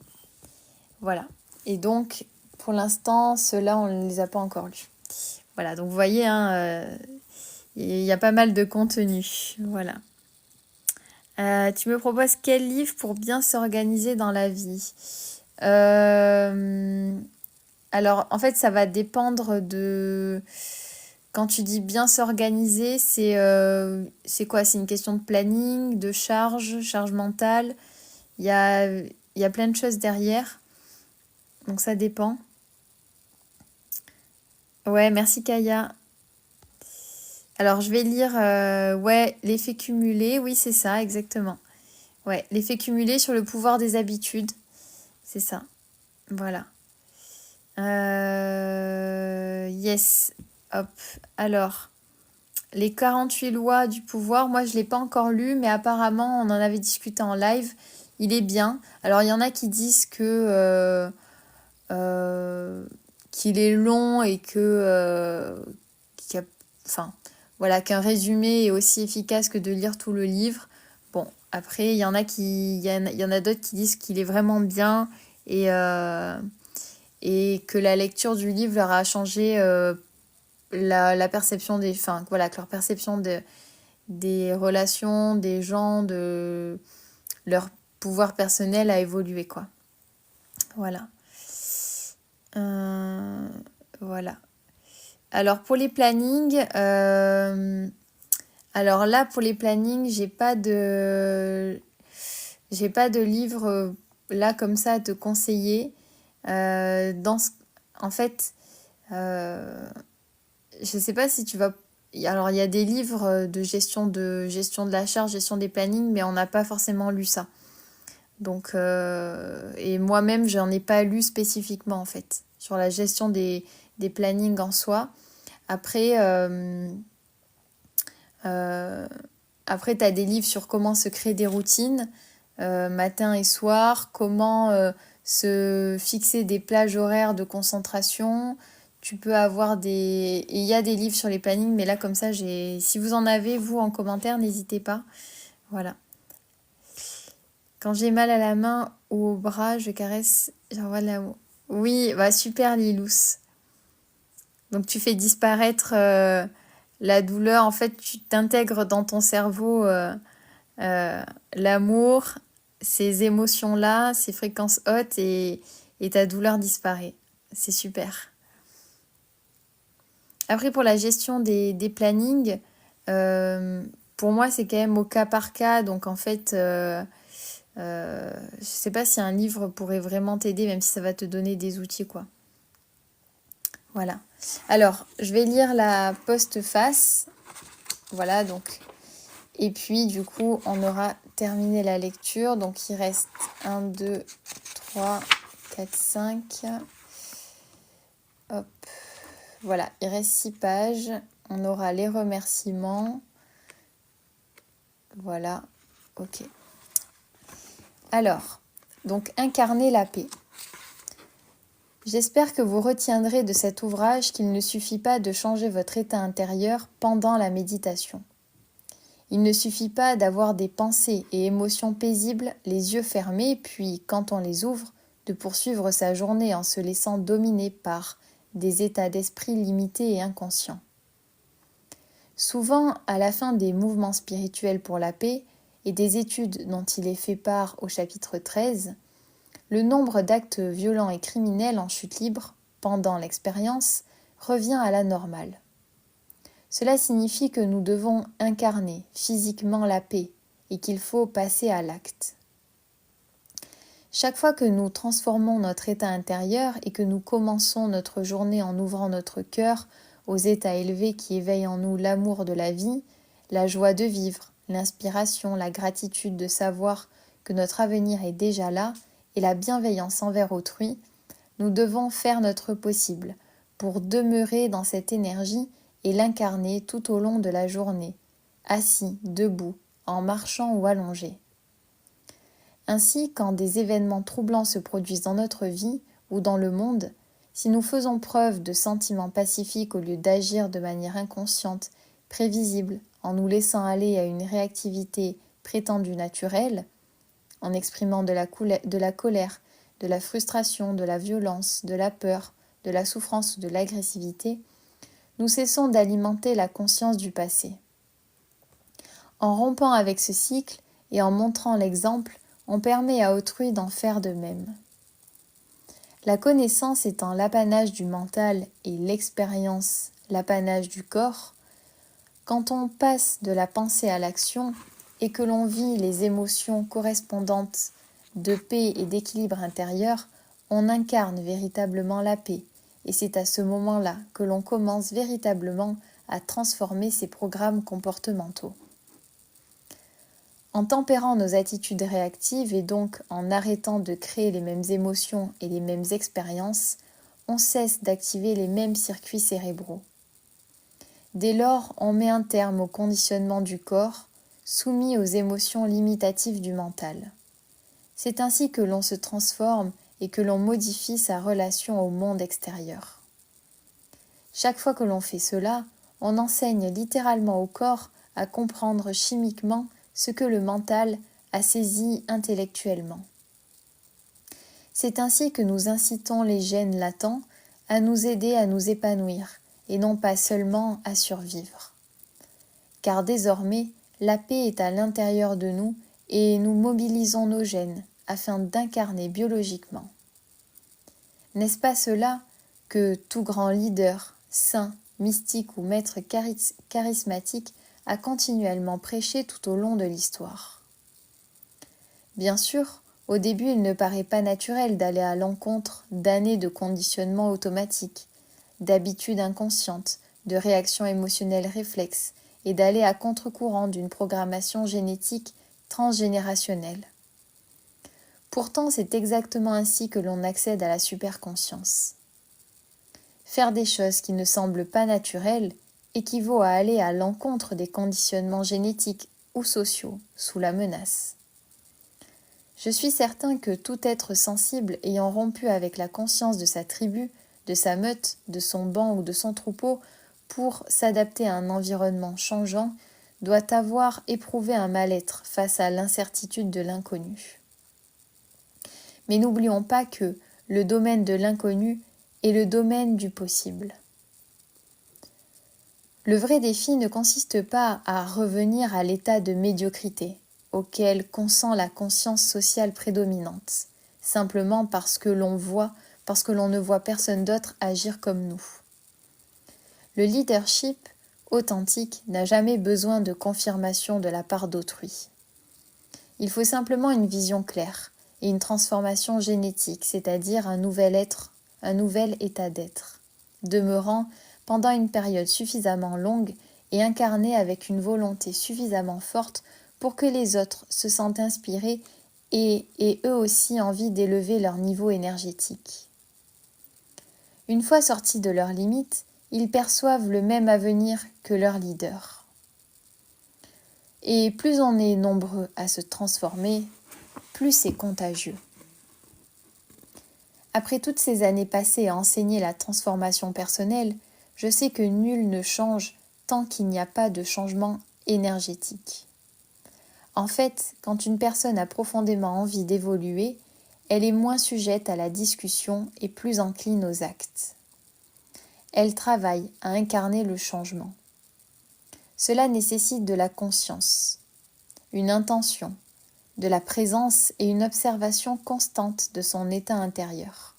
[SPEAKER 1] Voilà, et donc pour l'instant, ceux-là, on ne les a pas encore lus. Voilà, donc vous voyez, hein, il y a pas mal de contenu. Voilà. Tu me proposes quel livre pour bien s'organiser dans la vie? Alors, en fait, ça va dépendre de... Quand tu dis bien s'organiser, c'est quoi? C'est une question de planning, de charge mentale. Il y a plein de choses derrière. Donc ça dépend. Ouais, merci Kaya. Alors je vais lire, l'effet cumulé, oui c'est ça, exactement. Ouais, l'effet cumulé sur le pouvoir des habitudes, c'est ça. Voilà. Yes, hop. Alors, les 48 lois du pouvoir, moi je ne l'ai pas encore lu, mais apparemment on en avait discuté en live. Il est bien. Alors il y en a qui disent qu'il est long et qu'un résumé est aussi efficace que de lire tout le livre. Bon, après, il y en a d'autres qui disent qu'il est vraiment bien et que la lecture du livre leur a changé la perception que leur perception des relations, des gens, de leur pouvoir personnel a évolué, quoi. Voilà. Voilà. Alors pour les plannings, pour les plannings, j'ai pas de livre là comme ça à te conseiller. En fait, je sais pas si tu vas. Alors il y a des livres de gestion de la charge, gestion des plannings, mais on n'a pas forcément lu ça. Donc et moi-même, j'en ai pas lu spécifiquement en fait sur la gestion des plannings en soi. Après, après, tu as des livres sur comment se créer des routines, matin et soir, comment se fixer des plages horaires de concentration. Tu peux avoir des... Et il y a des livres sur les plannings, mais là, comme ça, si vous en avez, vous, en commentaire, n'hésitez pas. Voilà. Quand j'ai mal à la main ou au bras, je caresse, j'envoie de l'amour. Oui, bah super, Lilous. Donc tu fais disparaître la douleur. En fait, tu t'intègres dans ton cerveau l'amour, ces émotions-là, ces fréquences hautes et ta douleur disparaît. C'est super. Après, pour la gestion des plannings, pour moi, c'est quand même au cas par cas. Donc en fait, je sais pas si un livre pourrait vraiment t'aider, même si ça va te donner des outils, quoi. Voilà. Alors, je vais lire la postface. Voilà, donc. Et puis, du coup, on aura terminé la lecture. Donc, il reste 1, 2, 3, 4, 5. Hop. Voilà, il reste 6 pages. On aura les remerciements. Voilà. Ok. Alors, donc, incarner la paix. J'espère que vous retiendrez de cet ouvrage qu'il ne suffit pas de changer votre état intérieur pendant la méditation. Il ne suffit pas d'avoir des pensées et émotions paisibles, les yeux fermés, puis, quand on les ouvre, de poursuivre sa journée en se laissant dominer par des états d'esprit limités et inconscients. Souvent, à la fin des mouvements spirituels pour la paix et des études dont il est fait part au chapitre 13, le nombre d'actes violents et criminels en chute libre, pendant l'expérience, revient à la normale. Cela signifie que nous devons incarner physiquement la paix et qu'il faut passer à l'acte. Chaque fois que nous transformons notre état intérieur et que nous commençons notre journée en ouvrant notre cœur aux états élevés qui éveillent en nous l'amour de la vie, la joie de vivre, l'inspiration, la gratitude de savoir que notre avenir est déjà là, et la bienveillance envers autrui, nous devons faire notre possible pour demeurer dans cette énergie et l'incarner tout au long de la journée, assis, debout, en marchant ou allongé. Ainsi, quand des événements troublants se produisent dans notre vie ou dans le monde, si nous faisons preuve de sentiments pacifiques au lieu d'agir de manière inconsciente, prévisible, en nous laissant aller à une réactivité prétendue naturelle, en exprimant de la colère, de la frustration, de la violence, de la peur, de la souffrance ou de l'agressivité, nous cessons d'alimenter la conscience du passé. En rompant avec ce cycle et en montrant l'exemple, on permet à autrui d'en faire de même. La connaissance étant l'apanage du mental et l'expérience l'apanage du corps, quand on passe de la pensée à l'action et que l'on vit les émotions correspondantes de paix et d'équilibre intérieur, on incarne véritablement la paix, et c'est à ce moment-là que l'on commence véritablement à transformer ses programmes comportementaux. En tempérant nos attitudes réactives et donc en arrêtant de créer les mêmes émotions et les mêmes expériences, on cesse d'activer les mêmes circuits cérébraux. Dès lors, on met un terme au conditionnement du corps, soumis aux émotions limitatives du mental. C'est ainsi que l'on se transforme et que l'on modifie sa relation au monde extérieur. Chaque fois que l'on fait cela, on enseigne littéralement au corps à comprendre chimiquement ce que le mental a saisi intellectuellement. C'est ainsi que nous incitons les gènes latents à nous aider à nous épanouir et non pas seulement à survivre. Car désormais, la paix est à l'intérieur de nous et nous mobilisons nos gènes afin d'incarner biologiquement. N'est-ce pas cela que tout grand leader, saint, mystique ou maître charismatique a continuellement prêché tout au long de l'histoire? Bien sûr, au début, il ne paraît pas naturel d'aller à l'encontre d'années de conditionnement automatique, d'habitudes inconscientes, de réactions émotionnelles réflexes, et d'aller à contre-courant d'une programmation génétique transgénérationnelle. Pourtant, c'est exactement ainsi que l'on accède à la superconscience. Faire des choses qui ne semblent pas naturelles équivaut à aller à l'encontre des conditionnements génétiques ou sociaux sous la menace. Je suis certain que tout être sensible ayant rompu avec la conscience de sa tribu, de sa meute, de son banc ou de son troupeau pour s'adapter à un environnement changeant, doit avoir éprouvé un mal-être face à l'incertitude de l'inconnu. Mais n'oublions pas que le domaine de l'inconnu est le domaine du possible. Le vrai défi ne consiste pas à revenir à l'état de médiocrité auquel consent la conscience sociale prédominante, simplement parce que l'on ne voit personne d'autre agir comme nous. Le leadership authentique n'a jamais besoin de confirmation de la part d'autrui. Il faut simplement une vision claire et une transformation génétique, c'est-à-dire un nouvel état d'être, demeurant pendant une période suffisamment longue et incarné avec une volonté suffisamment forte pour que les autres se sentent inspirés et aient eux aussi envie d'élever leur niveau énergétique. Une fois sortis de leurs limites, ils perçoivent le même avenir que leur leader. Et plus on est nombreux à se transformer, plus c'est contagieux. Après toutes ces années passées à enseigner la transformation personnelle, je sais que nul ne change tant qu'il n'y a pas de changement énergétique. En fait, quand une personne a profondément envie d'évoluer, elle est moins sujette à la discussion et plus encline aux actes. Elle travaille à incarner le changement. Cela nécessite de la conscience, une intention, de la présence et une observation constante de son état intérieur.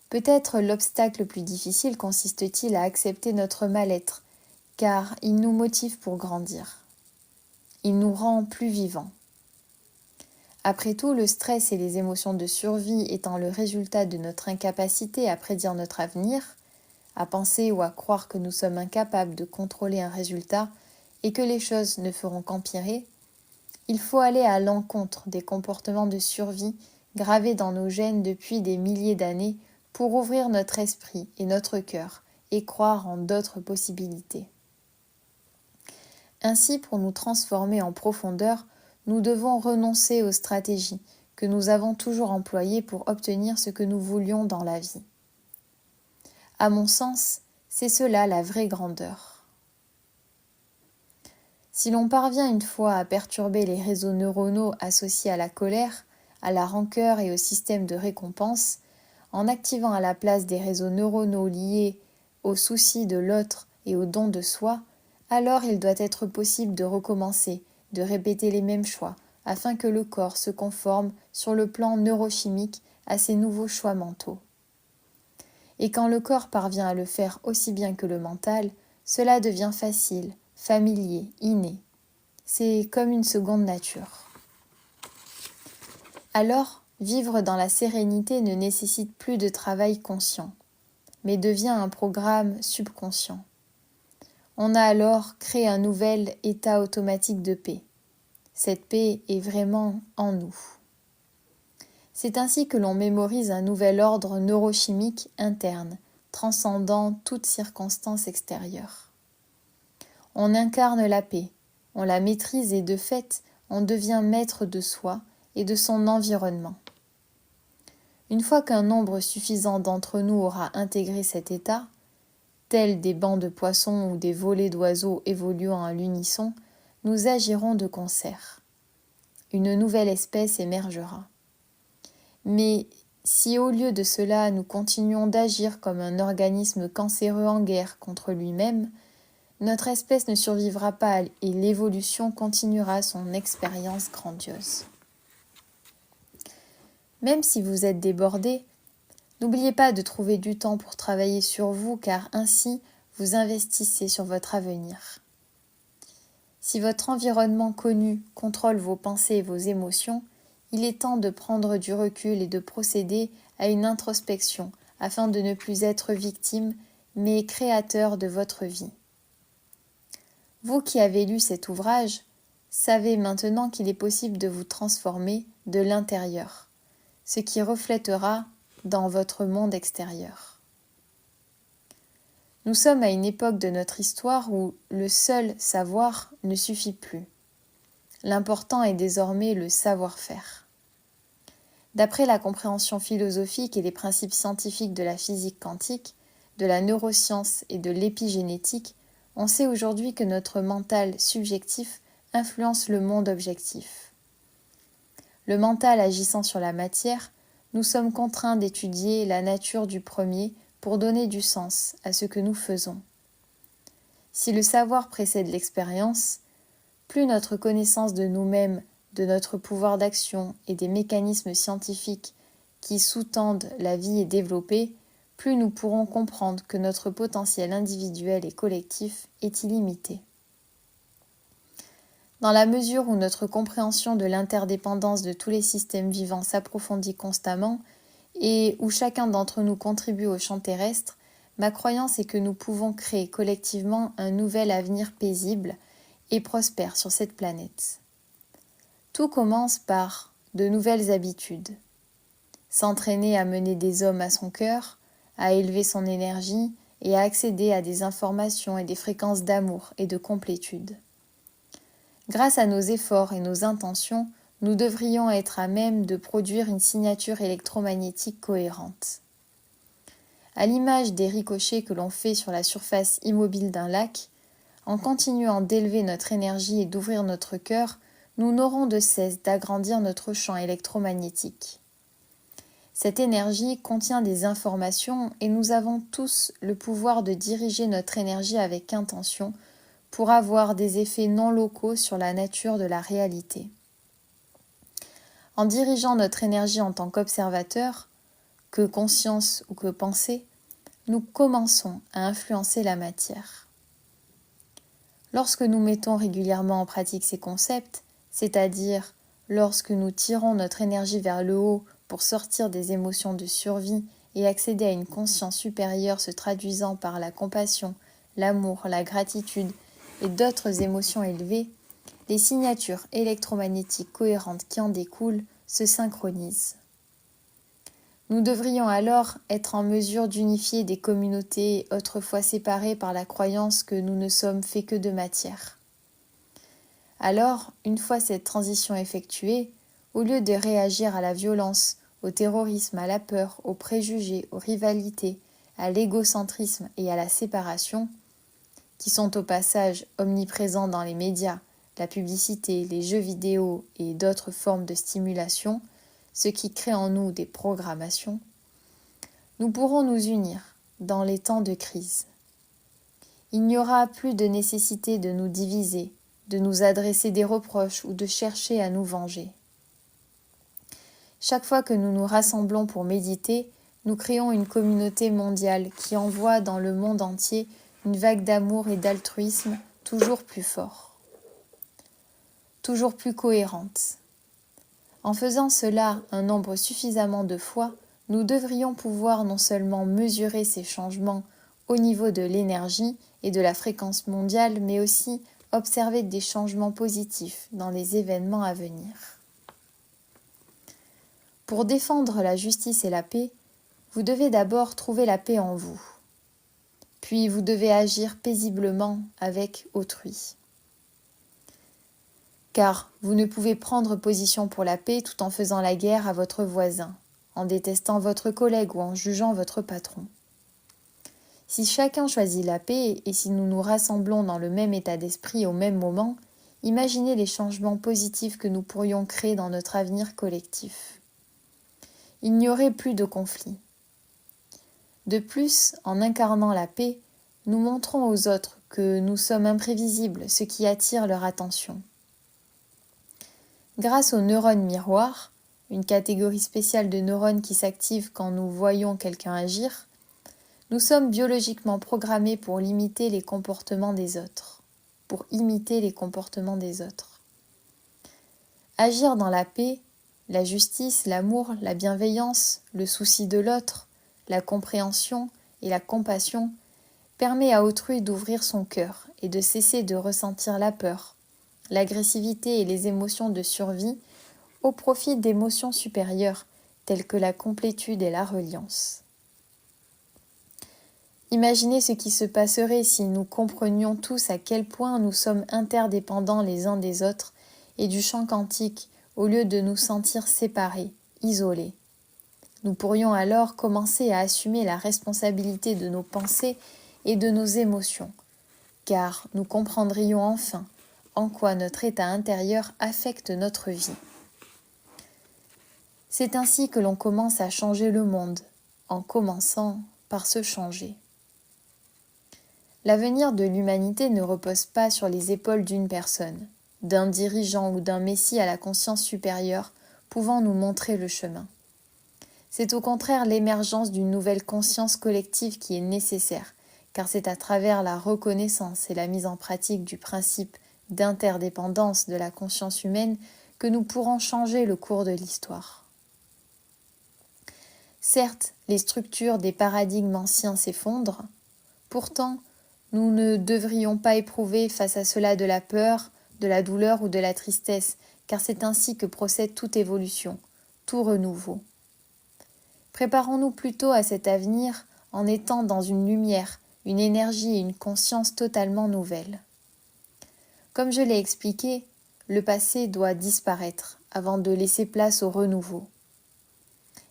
[SPEAKER 1] Peut-être l'obstacle le plus difficile consiste-t-il à accepter notre mal-être, car il nous motive pour grandir. Il nous rend plus vivants. Après tout, le stress et les émotions de survie étant le résultat de notre incapacité à prédire notre avenir, à penser ou à croire que nous sommes incapables de contrôler un résultat et que les choses ne feront qu'empirer, il faut aller à l'encontre des comportements de survie gravés dans nos gènes depuis des milliers d'années pour ouvrir notre esprit et notre cœur et croire en d'autres possibilités. Ainsi, pour nous transformer en profondeur, nous devons renoncer aux stratégies que nous avons toujours employées pour obtenir ce que nous voulions dans la vie. À mon sens, c'est cela la vraie grandeur. Si l'on parvient une fois à perturber les réseaux neuronaux associés à la colère, à la rancœur et au système de récompense, en activant à la place des réseaux neuronaux liés au souci de l'autre et au don de soi, alors il doit être possible de recommencer, de répéter les mêmes choix, afin que le corps se conforme sur le plan neurochimique à ces nouveaux choix mentaux. Et quand le corps parvient à le faire aussi bien que le mental, cela devient facile, familier, inné. C'est comme une seconde nature. Alors, vivre dans la sérénité ne nécessite plus de travail conscient, mais devient un programme subconscient. On a alors créé un nouvel état automatique de paix. Cette paix est vraiment en nous. C'est ainsi que l'on mémorise un nouvel ordre neurochimique interne, transcendant toute circonstance extérieure. On incarne la paix, on la maîtrise et de fait, on devient maître de soi et de son environnement. Une fois qu'un nombre suffisant d'entre nous aura intégré cet état, tels des bancs de poissons ou des volées d'oiseaux évoluant à l'unisson, nous agirons de concert. Une nouvelle espèce émergera. Mais Si au lieu de cela nous continuons d'agir comme un organisme cancéreux en guerre contre lui-même, notre espèce ne survivra pas et l'évolution continuera son expérience grandiose. Même si vous êtes débordé, n'oubliez pas de trouver du temps pour travailler sur vous car ainsi vous investissez sur votre avenir. Si votre environnement connu contrôle vos pensées et vos émotions, il est temps de prendre du recul et de procéder à une introspection afin de ne plus être victime mais créateur de votre vie. Vous qui avez lu cet ouvrage, savez maintenant qu'il est possible de vous transformer de l'intérieur, ce qui reflètera dans votre monde extérieur. Nous sommes à une époque de notre histoire où le seul savoir ne suffit plus. L'important est désormais le savoir-faire. D'après la compréhension philosophique et les principes scientifiques de la physique quantique, de la neuroscience et de l'épigénétique, on sait aujourd'hui que notre mental subjectif influence le monde objectif. Le mental agissant sur la matière, nous sommes contraints d'étudier la nature du premier pour donner du sens à ce que nous faisons. Si le savoir précède l'expérience, plus notre connaissance de nous-mêmes, de notre pouvoir d'action et des mécanismes scientifiques qui sous-tendent la vie est développée, plus nous pourrons comprendre que notre potentiel individuel et collectif est illimité. Dans la mesure où notre compréhension de l'interdépendance de tous les systèmes vivants s'approfondit constamment et où chacun d'entre nous contribue au champ terrestre, ma croyance est que nous pouvons créer collectivement un nouvel avenir paisible et prospère sur cette planète. Tout commence par de nouvelles habitudes. S'entraîner à mener des hommes à son cœur, à élever son énergie et à accéder à des informations et des fréquences d'amour et de complétude. Grâce à nos efforts et nos intentions, nous devrions être à même de produire une signature électromagnétique cohérente. À l'image des ricochets que l'on fait sur la surface immobile d'un lac, en continuant d'élever notre énergie et d'ouvrir notre cœur, nous n'aurons de cesse d'agrandir notre champ électromagnétique. Cette énergie contient des informations et nous avons tous le pouvoir de diriger notre énergie avec intention pour avoir des effets non locaux sur la nature de la réalité. En dirigeant notre énergie en tant qu'observateur, que conscience ou que pensée, nous commençons à influencer la matière. Lorsque nous mettons régulièrement en pratique ces concepts, c'est-à-dire lorsque nous tirons notre énergie vers le haut pour sortir des émotions de survie et accéder à une conscience supérieure se traduisant par la compassion, l'amour, la gratitude et d'autres émotions élevées, les signatures électromagnétiques cohérentes qui en découlent se synchronisent. Nous devrions alors être en mesure d'unifier des communautés autrefois séparées par la croyance que nous ne sommes faits que de matière. Alors, une fois cette transition effectuée, au lieu de réagir à la violence, au terrorisme, à la peur, aux préjugés, aux rivalités, à l'égocentrisme et à la séparation, qui sont au passage omniprésents dans les médias, la publicité, les jeux vidéo et d'autres formes de stimulation, ce qui crée en nous des programmations, nous pourrons nous unir dans les temps de crise. Il n'y aura plus de nécessité de nous diviser, de nous adresser des reproches ou de chercher à nous venger. Chaque fois que nous nous rassemblons pour méditer, nous créons une communauté mondiale qui envoie dans le monde entier une vague d'amour et d'altruisme toujours plus fort, toujours plus cohérente. En faisant cela un nombre suffisamment de fois, nous devrions pouvoir non seulement mesurer ces changements au niveau de l'énergie et de la fréquence mondiale, mais aussi observer des changements positifs dans les événements à venir. Pour défendre la justice et la paix, vous devez d'abord trouver la paix en vous. Puis vous devez agir paisiblement avec autrui. Car vous ne pouvez prendre position pour la paix tout en faisant la guerre à votre voisin, en détestant votre collègue ou en jugeant votre patron. Si chacun choisit la paix et si nous nous rassemblons dans le même état d'esprit au même moment, imaginez les changements positifs que nous pourrions créer dans notre avenir collectif. il n'y aurait plus de conflit. De plus, en incarnant la paix, nous montrons aux autres que nous sommes imprévisibles, ce qui attire leur attention. Grâce aux neurones miroirs, une catégorie spéciale de neurones qui s'activent quand nous voyons quelqu'un agir, nous sommes biologiquement programmés pour limiter les comportements des autres, pour imiter les comportements des autres. Agir dans la paix, la justice, l'amour, la bienveillance, le souci de l'autre, la compréhension et la compassion permet à autrui d'ouvrir son cœur et de cesser de ressentir la peur, l'agressivité et les émotions de survie au profit d'émotions supérieures telles que la complétude et la reliance. Imaginez ce qui se passerait si nous comprenions tous à quel point nous sommes interdépendants les uns des autres et du champ quantique au lieu de nous sentir séparés, isolés. Nous pourrions alors commencer à assumer la responsabilité de nos pensées et de nos émotions, car nous comprendrions enfin en quoi notre état intérieur affecte notre vie. C'est ainsi que l'on commence à changer le monde, en commençant par se changer. L'avenir de l'humanité ne repose pas sur les épaules d'une personne, d'un dirigeant ou d'un messie à la conscience supérieure pouvant nous montrer le chemin. C'est au contraire l'émergence d'une nouvelle conscience collective qui est nécessaire, car c'est à travers la reconnaissance et la mise en pratique du principe d'interdépendance de la conscience humaine que nous pourrons changer le cours de l'histoire. Certes, les structures des paradigmes anciens s'effondrent, pourtant, nous ne devrions pas éprouver face à cela de la peur, de la douleur ou de la tristesse, car c'est ainsi que procède toute évolution, tout renouveau. Préparons-nous plutôt à cet avenir en étant dans une lumière, une énergie et une conscience totalement nouvelles. Comme je l'ai expliqué, le passé doit disparaître avant de laisser place au renouveau.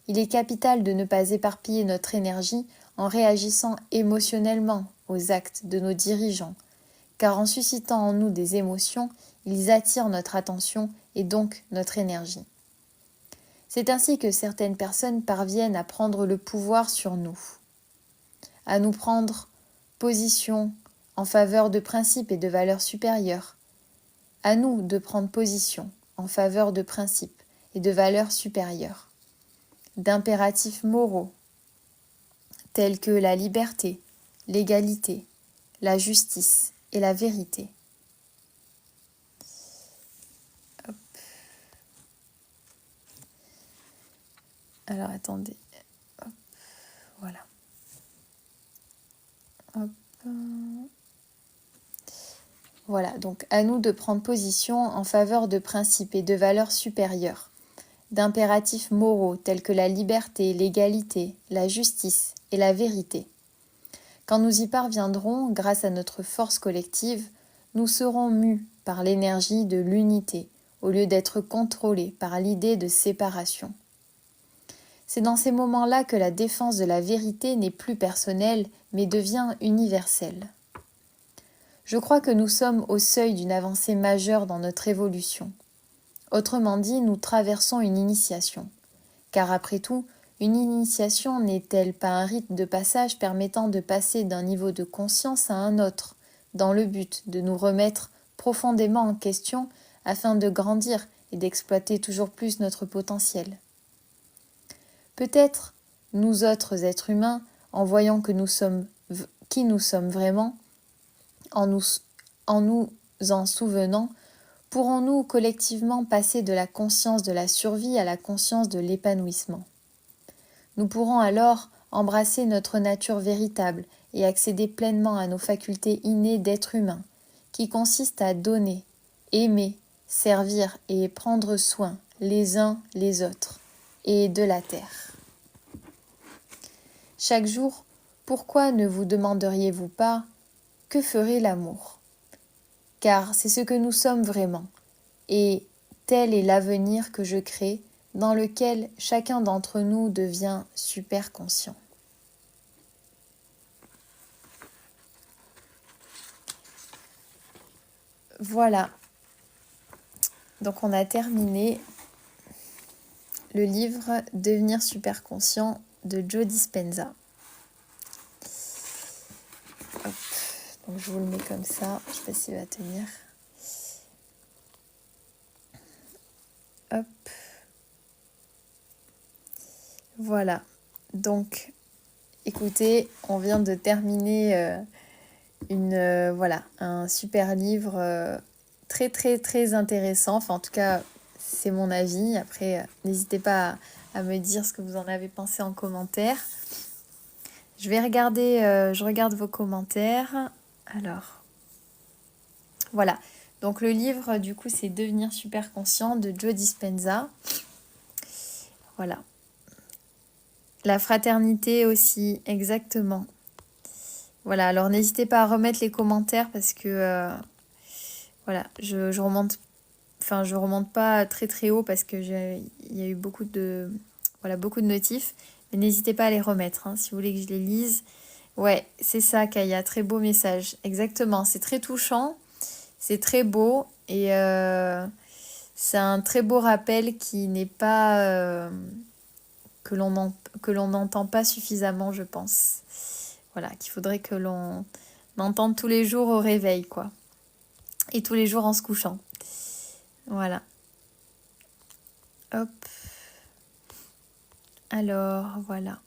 [SPEAKER 1] Il est capital de ne pas éparpiller notre énergie en réagissant émotionnellement aux actes de nos dirigeants, car en suscitant en nous des émotions, ils attirent notre attention et donc notre énergie. C'est ainsi que certaines personnes parviennent à prendre le pouvoir sur nous, à nous prendre position en faveur de principes et de valeurs supérieures, à nous de prendre position en faveur de principes et de valeurs supérieures, d'impératifs moraux tels que la liberté, l'égalité, la justice et la vérité. Hop. Alors attendez. Hop. Voilà. Hop. Voilà, donc à nous de prendre position en faveur de principes et de valeurs supérieures, d'impératifs moraux tels que la liberté, l'égalité, la justice et la vérité. Quand nous y parviendrons, grâce à notre force collective, nous serons mus par l'énergie de l'unité, au lieu d'être contrôlés par l'idée de séparation. C'est dans ces moments-là que la défense de la vérité n'est plus personnelle, mais devient universelle. Je crois que nous sommes au seuil d'une avancée majeure dans notre évolution. Autrement dit, nous traversons une initiation. Car après tout, une initiation n'est-elle pas un rite de passage permettant de passer d'un niveau de conscience à un autre, dans le but de nous remettre profondément en question afin de grandir et d'exploiter toujours plus notre potentiel. Peut-être, nous autres êtres humains, en voyant que nous sommes qui nous sommes vraiment, en nous en souvenant, pourrons-nous collectivement passer de la conscience de la survie à la conscience de l'épanouissement. Nous pourrons alors embrasser notre nature véritable et accéder pleinement à nos facultés innées d'être humain, qui consistent à donner, aimer, servir et prendre soin les uns les autres et de la terre. Chaque jour, pourquoi ne vous demanderiez-vous pas « Que ferait l'amour ?» Car c'est ce que nous sommes vraiment, et tel est l'avenir que je crée, dans lequel chacun d'entre nous devient super conscient. Voilà. Donc on a terminé. le livre Devenir super conscient de Joe Dispenza. Hop. Donc je vous le mets comme ça, je sais pas s'il va tenir. Hop. Voilà. Donc, écoutez, on vient de terminer voilà, un super livre très très très intéressant. Enfin, en tout cas, c'est mon avis. Après, n'hésitez pas à me dire ce que vous en avez pensé en commentaire. Je vais regarder, je regarde vos commentaires. Alors, voilà. Donc le livre, du coup, c'est Devenir super conscient de Joe Dispenza. Voilà. La fraternité aussi, exactement. Voilà, alors n'hésitez pas à remettre les commentaires parce que voilà, je remonte, enfin je remonte pas très très haut parce que il y a eu beaucoup de notifs, mais n'hésitez pas à les remettre hein, si vous voulez que je les lise. Ouais, c'est ça, Kaya, très beau message, exactement, c'est très touchant, c'est très beau et c'est un très beau rappel qui n'est pas que l'on n'entend pas suffisamment, je pense. Voilà, qu'il faudrait que l'on entende tous les jours au réveil, quoi. Et tous les jours en se couchant. Voilà. Hop. Alors, voilà.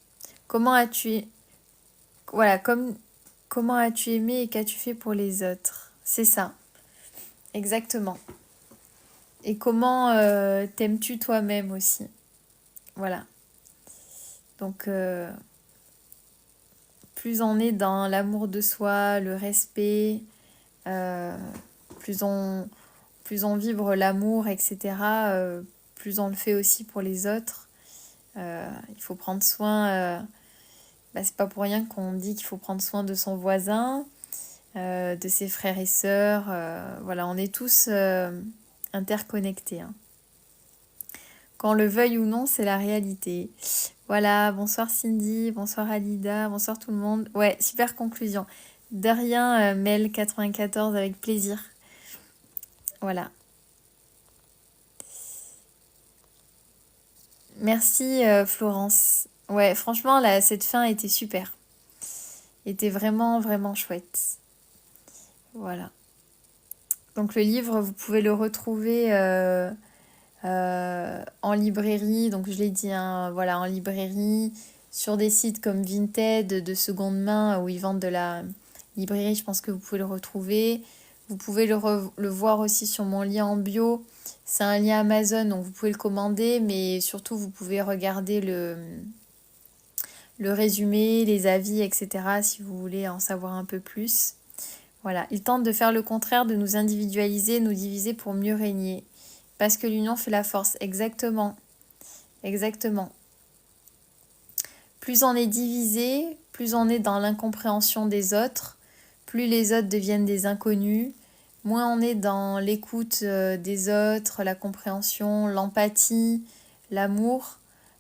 [SPEAKER 1] Comment as-tu... Voilà, comment as-tu aimé et qu'as-tu fait pour les autres? C'est ça. Exactement. Et comment t'aimes-tu toi-même aussi? Voilà. Donc, plus on est dans l'amour de soi, le respect, euh, plus on vibre l'amour, etc., plus on le fait aussi pour les autres. Il faut prendre soin, c'est pas pour rien qu'on dit qu'il faut prendre soin de son voisin, de ses frères et sœurs. Voilà, on est tous interconnectés. Hein. Qu'on le veuille ou non, c'est la réalité. Voilà, bonsoir Cindy, bonsoir Alida, bonsoir tout le monde. Ouais, super conclusion. De rien, Mel94, avec plaisir. Voilà. Merci Florence. Ouais, franchement, là, cette fin était super. Était vraiment, vraiment chouette. Voilà. Donc le livre, vous pouvez le retrouver en librairie. Donc je l'ai dit, hein, voilà, en librairie, sur des sites comme Vinted, de seconde main, où ils vendent de la librairie. Je pense que vous pouvez le retrouver. Vous pouvez le voir aussi sur mon lien en bio. C'est un lien Amazon, donc vous pouvez le commander, mais surtout vous pouvez regarder le résumé, les avis, etc. si vous voulez en savoir un peu plus. Voilà, il tente de faire le contraire, de nous individualiser, nous diviser pour mieux régner. Parce que l'union fait la force. Exactement. Exactement. Plus on est divisé, plus on est dans l'incompréhension des autres, plus les autres deviennent des inconnus, moins on est dans l'écoute des autres, la compréhension, l'empathie, l'amour.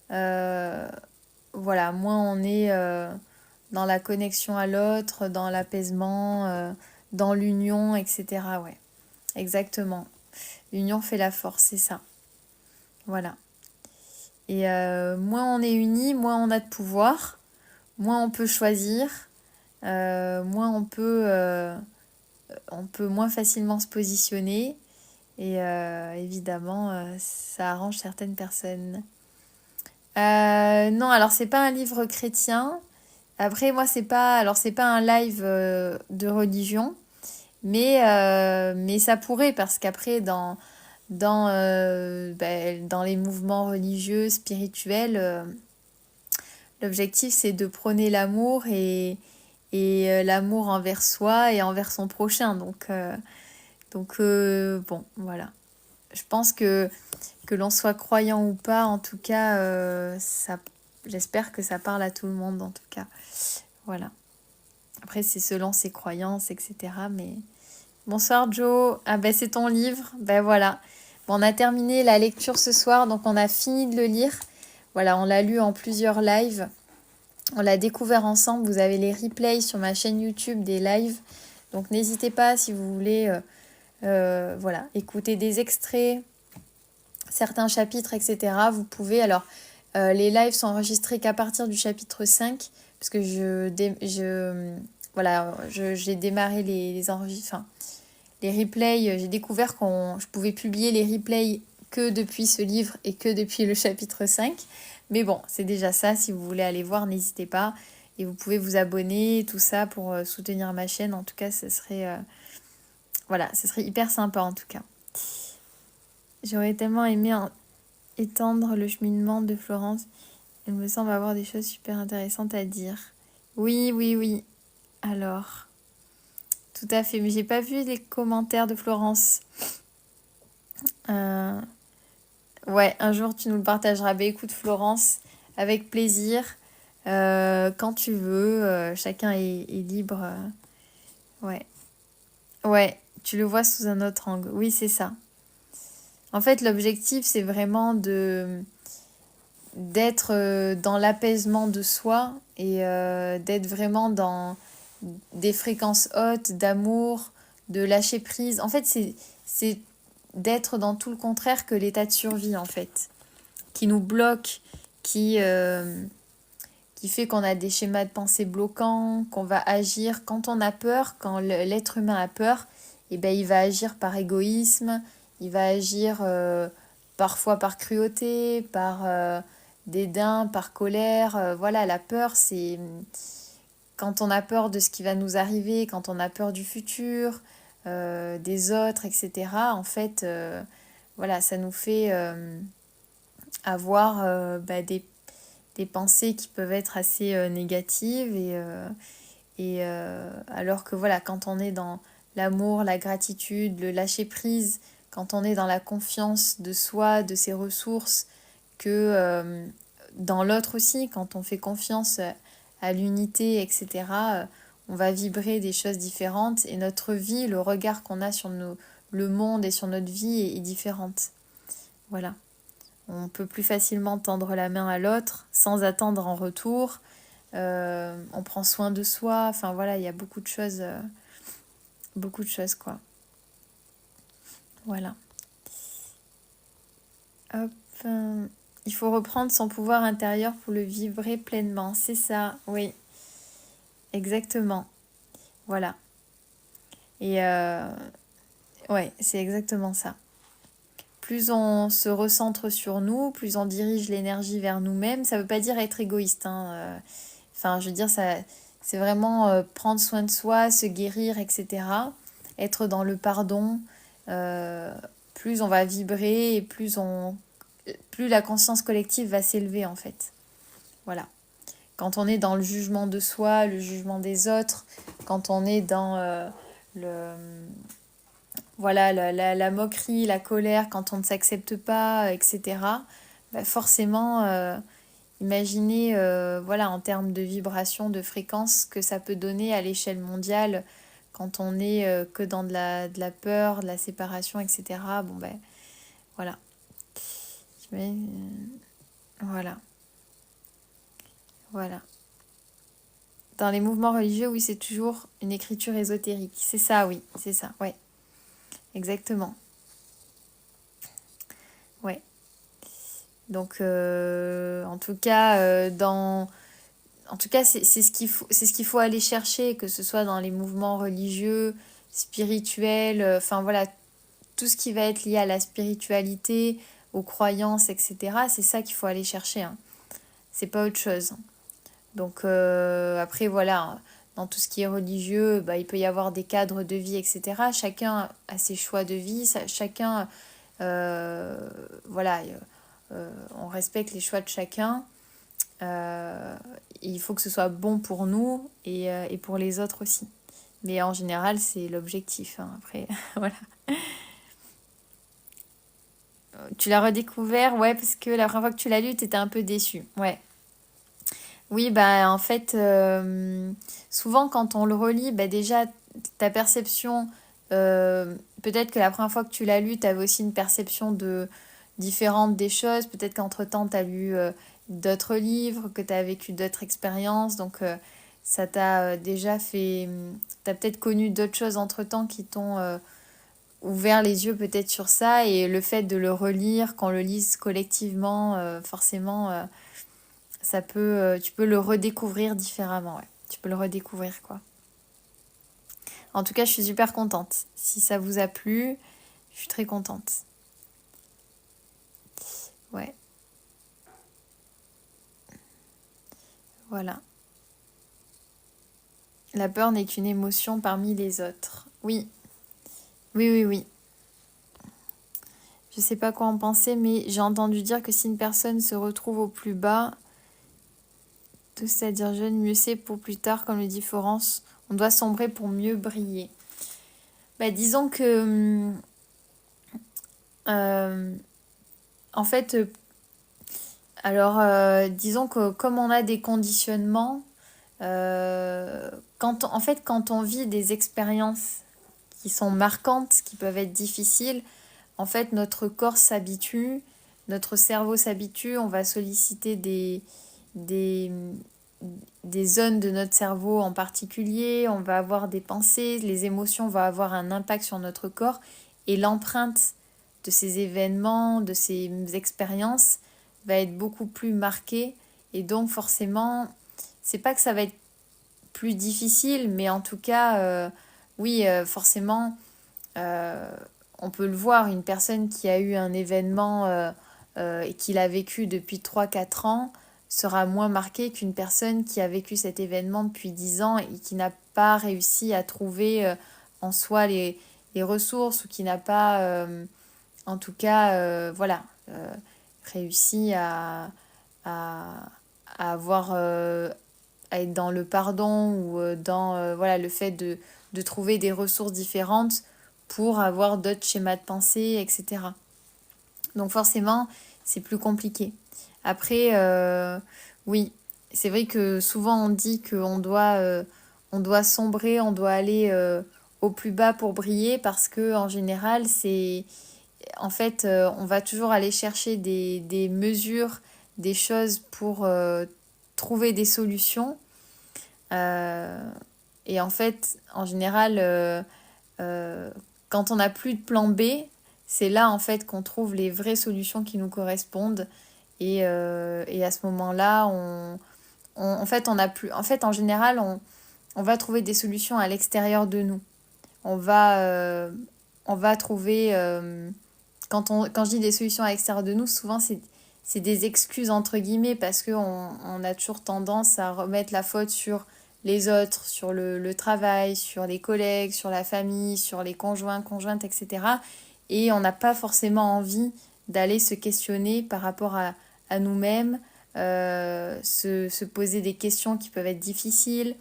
[SPEAKER 1] Voilà, moins on est dans la connexion à l'autre, dans l'apaisement, dans l'union, etc. Ouais, exactement. L'union fait la force, c'est ça. Voilà. Et moins on est unis, moins on a de pouvoir, moins on peut choisir, moins on peut moins facilement se positionner. Et évidemment, ça arrange certaines personnes. Non, alors c'est pas un livre chrétien. Après, moi, c'est pas un live de religion, mais ça pourrait parce qu'après, dans les mouvements religieux, spirituels, l'objectif c'est de prôner l'amour et l'amour envers soi et envers son prochain. Bon, voilà. Je pense que l'on soit croyant ou pas, en tout cas, j'espère que ça parle à tout le monde, en tout cas. Voilà. Après, c'est selon ses croyances, etc. Mais bonsoir Joe. Ah ben c'est ton livre. Ben voilà. Bon, on a terminé la lecture ce soir, donc on a fini de le lire. Voilà, on l'a lu en plusieurs lives. On l'a découvert ensemble. Vous avez les replays sur ma chaîne YouTube des lives. Donc n'hésitez pas si vous voulez voilà, écouter des extraits, certains chapitres, etc. Vous pouvez, alors les lives sont enregistrés qu'à partir du chapitre 5, parce que j'ai démarré les enregistrements, enfin, les replays, j'ai découvert je pouvais publier les replays que depuis ce livre et que depuis le chapitre 5. Mais bon, c'est déjà ça, si vous voulez aller voir, n'hésitez pas. Et vous pouvez vous abonner, tout ça, pour soutenir ma chaîne. En tout cas, ce serait hyper sympa en tout cas. J'aurais tellement aimé étendre le cheminement de Florence. Elle me semble avoir des choses super intéressantes à dire. Oui, oui, oui. Alors, tout à fait. Mais j'ai pas vu les commentaires de Florence. Ouais, un jour tu nous le partageras. Bah écoute Florence, avec plaisir. Quand tu veux, chacun est libre. Ouais. Ouais, tu le vois sous un autre angle. Oui, c'est ça. En fait, l'objectif, c'est vraiment d'être dans l'apaisement de soi et d'être vraiment dans des fréquences hautes d'amour, de lâcher prise. En fait, c'est d'être dans tout le contraire que l'état de survie, en fait, qui nous bloque, qui fait qu'on a des schémas de pensée bloquants, qu'on va agir quand on a peur, quand l'être humain a peur, et ben il va agir par égoïsme, il va agir parfois par cruauté, par dédain, par colère. Voilà, la peur, c'est quand on a peur de ce qui va nous arriver, quand on a peur du futur, des autres, etc. En fait, voilà, ça nous fait avoir des pensées qui peuvent être assez négatives alors que voilà, quand on est dans l'amour, la gratitude, le lâcher prise, quand on est dans la confiance de soi, de ses ressources, que dans l'autre aussi, quand on fait confiance à l'unité, etc., on va vibrer des choses différentes et notre vie, le regard qu'on a sur le monde et sur notre vie est différente. Voilà. On peut plus facilement tendre la main à l'autre sans attendre en retour. On prend soin de soi. Enfin voilà, il y a beaucoup de choses quoi. Voilà. Hop. Il faut reprendre son pouvoir intérieur pour le vibrer pleinement. C'est ça, oui. Exactement. Voilà. Et ouais, c'est exactement ça. Plus on se recentre sur nous, plus on dirige l'énergie vers nous-mêmes. Ça ne veut pas dire être égoïste, hein. Enfin, je veux dire, ça, c'est vraiment prendre soin de soi, se guérir, etc. Être dans le pardon. Euh, Plus on va vibrer et plus la conscience collective va s'élever, en fait. Voilà. Quand on est dans le jugement de soi, le jugement des autres, quand on est dans le voilà, la moquerie, la colère, quand on ne s'accepte pas, etc., bah forcément, imaginez voilà, en termes de vibration, de fréquence, que ça peut donner à l'échelle mondiale quand on est que dans de la peur, de la séparation, etc. Bon, ben voilà. Voilà. Voilà. Dans les mouvements religieux, oui, c'est toujours une écriture ésotérique. C'est ça, oui, c'est ça, ouais, exactement. Ouais. Donc, en tout cas, c'est ce qu'il faut aller chercher, que ce soit dans les mouvements religieux, spirituels, enfin voilà, tout ce qui va être lié à la spiritualité, aux croyances, etc. C'est ça qu'il faut aller chercher, hein. C'est pas autre chose. Donc après, voilà, dans tout ce qui est religieux, bah, il peut y avoir des cadres de vie, etc. Chacun a ses choix de vie, chacun, euh, voilà, on respecte les choix de chacun. Euh, il faut que ce soit bon pour nous et pour les autres aussi. Mais en général, c'est l'objectif, hein. Après, voilà. Tu l'as redécouvert, ouais, parce que la première fois que tu l'as lu, tu étais un peu déçu. Ouais. Oui, bah en fait, souvent quand on le relit, bah déjà ta perception, peut-être que la première fois que tu l'as lu, tu avais aussi une perception différente des choses. Peut-être qu'entre-temps, tu as lu d'autres livres, que tu as vécu d'autres expériences. Donc ça t'a déjà fait... Tu as peut-être connu d'autres choses entre-temps qui t'ont ouvert les yeux peut-être sur ça, et le fait de le relire, qu'on le lise collectivement, forcément, tu peux le redécouvrir différemment, ouais. Tu peux le redécouvrir, quoi. En tout cas, je suis super contente. Si ça vous a plu, je suis très contente. Ouais. Voilà. La peur n'est qu'une émotion parmi les autres. Oui, oui, oui, oui. Je sais pas quoi en penser, mais j'ai entendu dire que si une personne se retrouve au plus bas, tout c'est-à-dire jeune, mieux c'est pour plus tard, comme le dit Florence, on doit sombrer pour mieux briller. Bah, disons que, euh, en fait, disons que comme on a des conditionnements, en fait, quand on vit des expériences qui sont marquantes, qui peuvent être difficiles, en fait, notre corps s'habitue, notre cerveau s'habitue, on va solliciter des, des zones de notre cerveau en particulier, on va avoir des pensées, les émotions vont avoir un impact sur notre corps, et l'empreinte de ces événements, de ces expériences va être beaucoup plus marquée, et donc forcément, c'est pas que ça va être plus difficile, mais en tout cas, oui, forcément, euh, on peut le voir, une personne qui a eu un événement et qui l'a vécu depuis 3 4 ans sera moins marquée qu'une personne qui a vécu cet événement depuis 10 ans et qui n'a pas réussi à trouver en soi les ressources, ou qui n'a pas, en tout cas, voilà, réussi à, à avoir, à être dans le pardon, ou dans voilà, le fait de trouver des ressources différentes pour avoir d'autres schémas de pensée, etc. Donc forcément, c'est plus compliqué. Après, oui, c'est vrai que souvent on dit on doit sombrer, on doit aller au plus bas pour briller, parce que en général, en fait, on va toujours aller chercher des mesures, des choses pour trouver des solutions. Euh, et en fait, en général, euh, quand on n'a plus de plan B, c'est là en fait qu'on trouve les vraies solutions qui nous correspondent. Et à ce moment-là, en fait, on a plus, en fait, en général, on va trouver des solutions à l'extérieur de nous. On va, euh, on va trouver, quand je dis des solutions à l'extérieur de nous, souvent c'est des excuses entre guillemets, parce qu'on a toujours tendance à remettre la faute sur les autres, sur le travail, sur les collègues, sur la famille, sur les conjoints, conjointes, etc. Et on n'a pas forcément envie d'aller se questionner par rapport à nous-mêmes, se poser des questions qui peuvent être difficiles.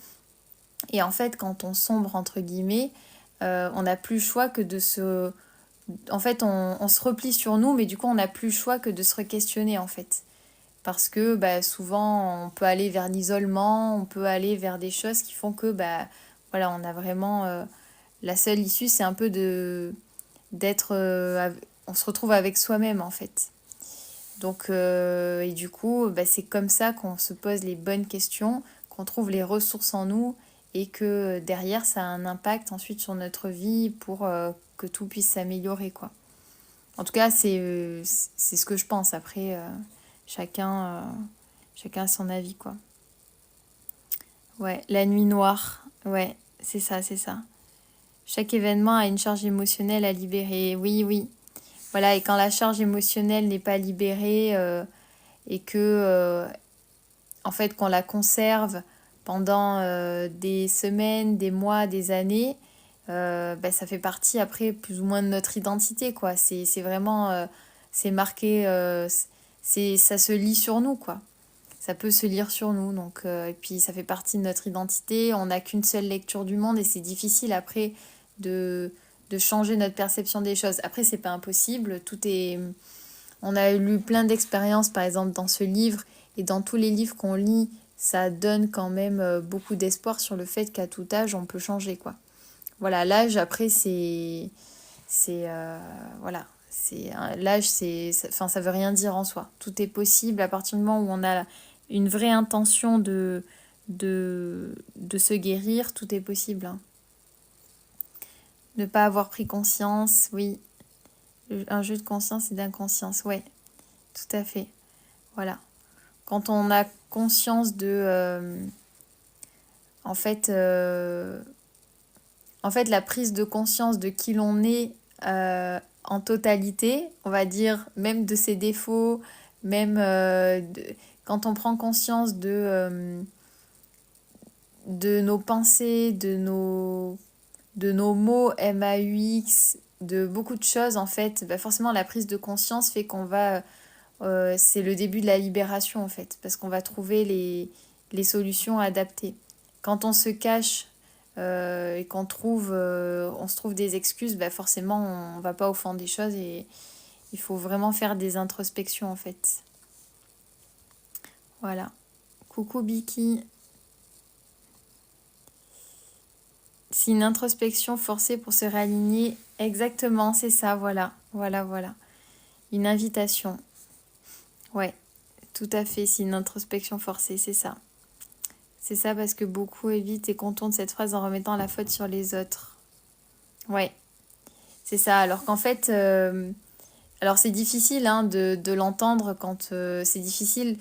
[SPEAKER 1] Et en fait, quand on sombre, entre guillemets, on n'a plus le choix que de se... En fait, on se replie sur nous, mais du coup, on n'a plus le choix que de se re-questionner, en fait. Parce que bah, souvent, on peut aller vers l'isolement, on peut aller vers des choses qui font que, bah, voilà, on a vraiment... la seule issue, c'est un peu d'être... on se retrouve avec soi-même, en fait. Donc, et du coup, bah, c'est comme ça qu'on se pose les bonnes questions, qu'on trouve les ressources en nous, et que derrière, ça a un impact ensuite sur notre vie pour que tout puisse s'améliorer, quoi. En tout cas, c'est ce que je pense. Après, chacun, chacun a son avis, quoi. Ouais, la nuit noire. Ouais, c'est ça, c'est ça. Chaque événement a une charge émotionnelle à libérer. Oui, oui. Voilà, et quand la charge émotionnelle n'est pas libérée, et que en fait qu'on la conserve pendant des semaines, des mois, des années, bah, ça fait partie après plus ou moins de notre identité, quoi. C'est vraiment c'est marqué, ça se lit sur nous, quoi. Ça peut se lire sur nous, donc et puis ça fait partie de notre identité. On n'a qu'une seule lecture du monde, et c'est difficile après de changer notre perception des choses. Après, c'est pas impossible, tout est... On a lu plein d'expériences, par exemple, dans ce livre, et dans tous les livres qu'on lit, ça donne quand même beaucoup d'espoir sur le fait qu'à tout âge, on peut changer, quoi. Voilà, l'âge, après, voilà. L'âge, enfin, ça veut rien dire en soi. Tout est possible à partir du moment où on a une vraie intention de se guérir, tout est possible, hein. Ne pas avoir pris conscience, oui. Un jeu de conscience et d'inconscience, ouais, tout à fait. Voilà. Quand on a conscience en fait, la prise de conscience de qui l'on est en totalité, on va dire, même de ses défauts, même quand on prend conscience de nos pensées, de nos mots MAUX, de beaucoup de choses, en fait, bah forcément, la prise de conscience fait qu'on va... c'est le début de la libération, en fait, parce qu'on va trouver les solutions adaptées. Quand on se cache et on se trouve des excuses, bah forcément, on va pas au fond des choses et il faut vraiment faire des introspections, en fait. Voilà. Coucou Biki. C'est une introspection forcée pour se réaligner. Exactement, c'est ça, voilà. Voilà, voilà. Une invitation. Ouais, tout à fait, c'est une introspection forcée, c'est ça. C'est ça parce que beaucoup évitent et contournent cette phrase en remettant la faute sur les autres. Ouais, c'est ça. Alors qu'en fait, alors c'est difficile hein, de l'entendre quand c'est difficile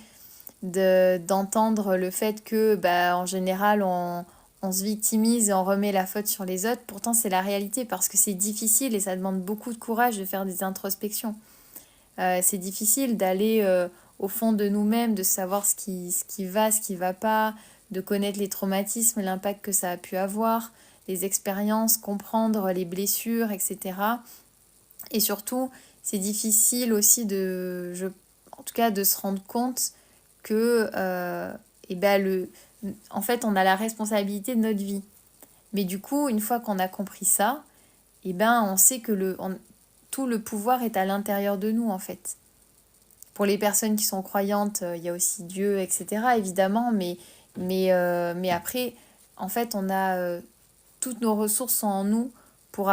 [SPEAKER 1] d'entendre le fait que, bah, en général, on se victimise et on remet la faute sur les autres. Pourtant, c'est la réalité parce que c'est difficile et ça demande beaucoup de courage de faire des introspections. C'est difficile d'aller au fond de nous-mêmes, de savoir ce qui va pas, de connaître les traumatismes, l'impact que ça a pu avoir, les expériences, comprendre les blessures, etc. Et surtout, c'est difficile aussi en tout cas, de se rendre compte que, eh ben, en fait, on a la responsabilité de notre vie. Mais du coup, une fois qu'on a compris ça, eh ben, on sait que tout le pouvoir est à l'intérieur de nous, en fait. Pour les personnes qui sont croyantes, il y a aussi Dieu, etc., évidemment, mais après, en fait, on a toutes nos ressources sont en nous pour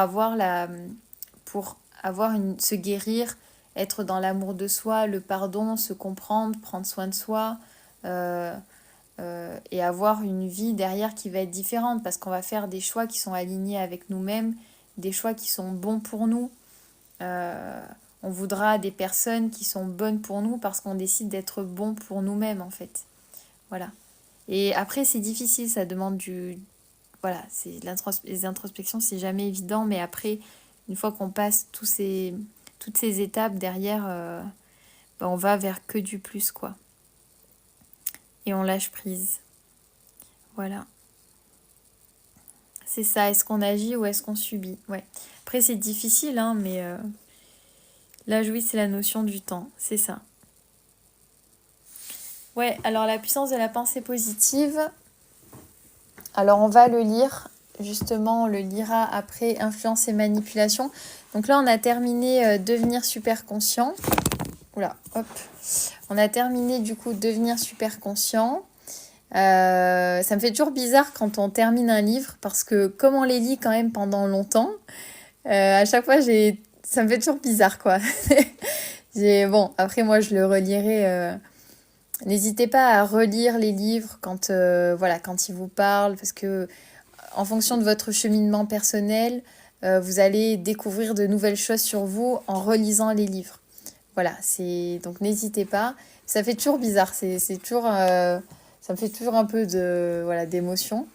[SPEAKER 1] pour se guérir, être dans l'amour de soi, le pardon, se comprendre, prendre soin de soi, euh, et avoir une vie derrière qui va être différente parce qu'on va faire des choix qui sont alignés avec nous-mêmes, des choix qui sont bons pour nous. Euh, on voudra des personnes qui sont bonnes pour nous parce qu'on décide d'être bon pour nous-mêmes en fait. Voilà. Et après c'est difficile, ça demande du... Voilà, les introspections c'est jamais évident, mais après, une fois qu'on passe toutes ces étapes derrière, bah, on va vers que du plus quoi. Et on lâche prise. Voilà. C'est ça, est-ce qu'on agit ou est-ce qu'on subit? Ouais. Après c'est difficile, hein, mais là oui c'est la notion du temps, c'est ça. Ouais, alors la puissance de la pensée positive, alors on va le lire, justement on le lira après influence et manipulation. Donc là on a terminé devenir super conscient. Oula, hop. On a terminé du coup devenir super conscient. Ça me fait toujours bizarre quand on termine un livre parce que comme on les lit quand même pendant longtemps, à chaque fois ça me fait toujours bizarre quoi. Bon, après moi je le relirai. N'hésitez pas à relire les livres quand ils vous parlent, parce que en fonction de votre cheminement personnel, vous allez découvrir de nouvelles choses sur vous en relisant les livres. Voilà, donc n'hésitez pas. Ça fait toujours bizarre, c'est toujours, ça me fait toujours un peu d'émotion.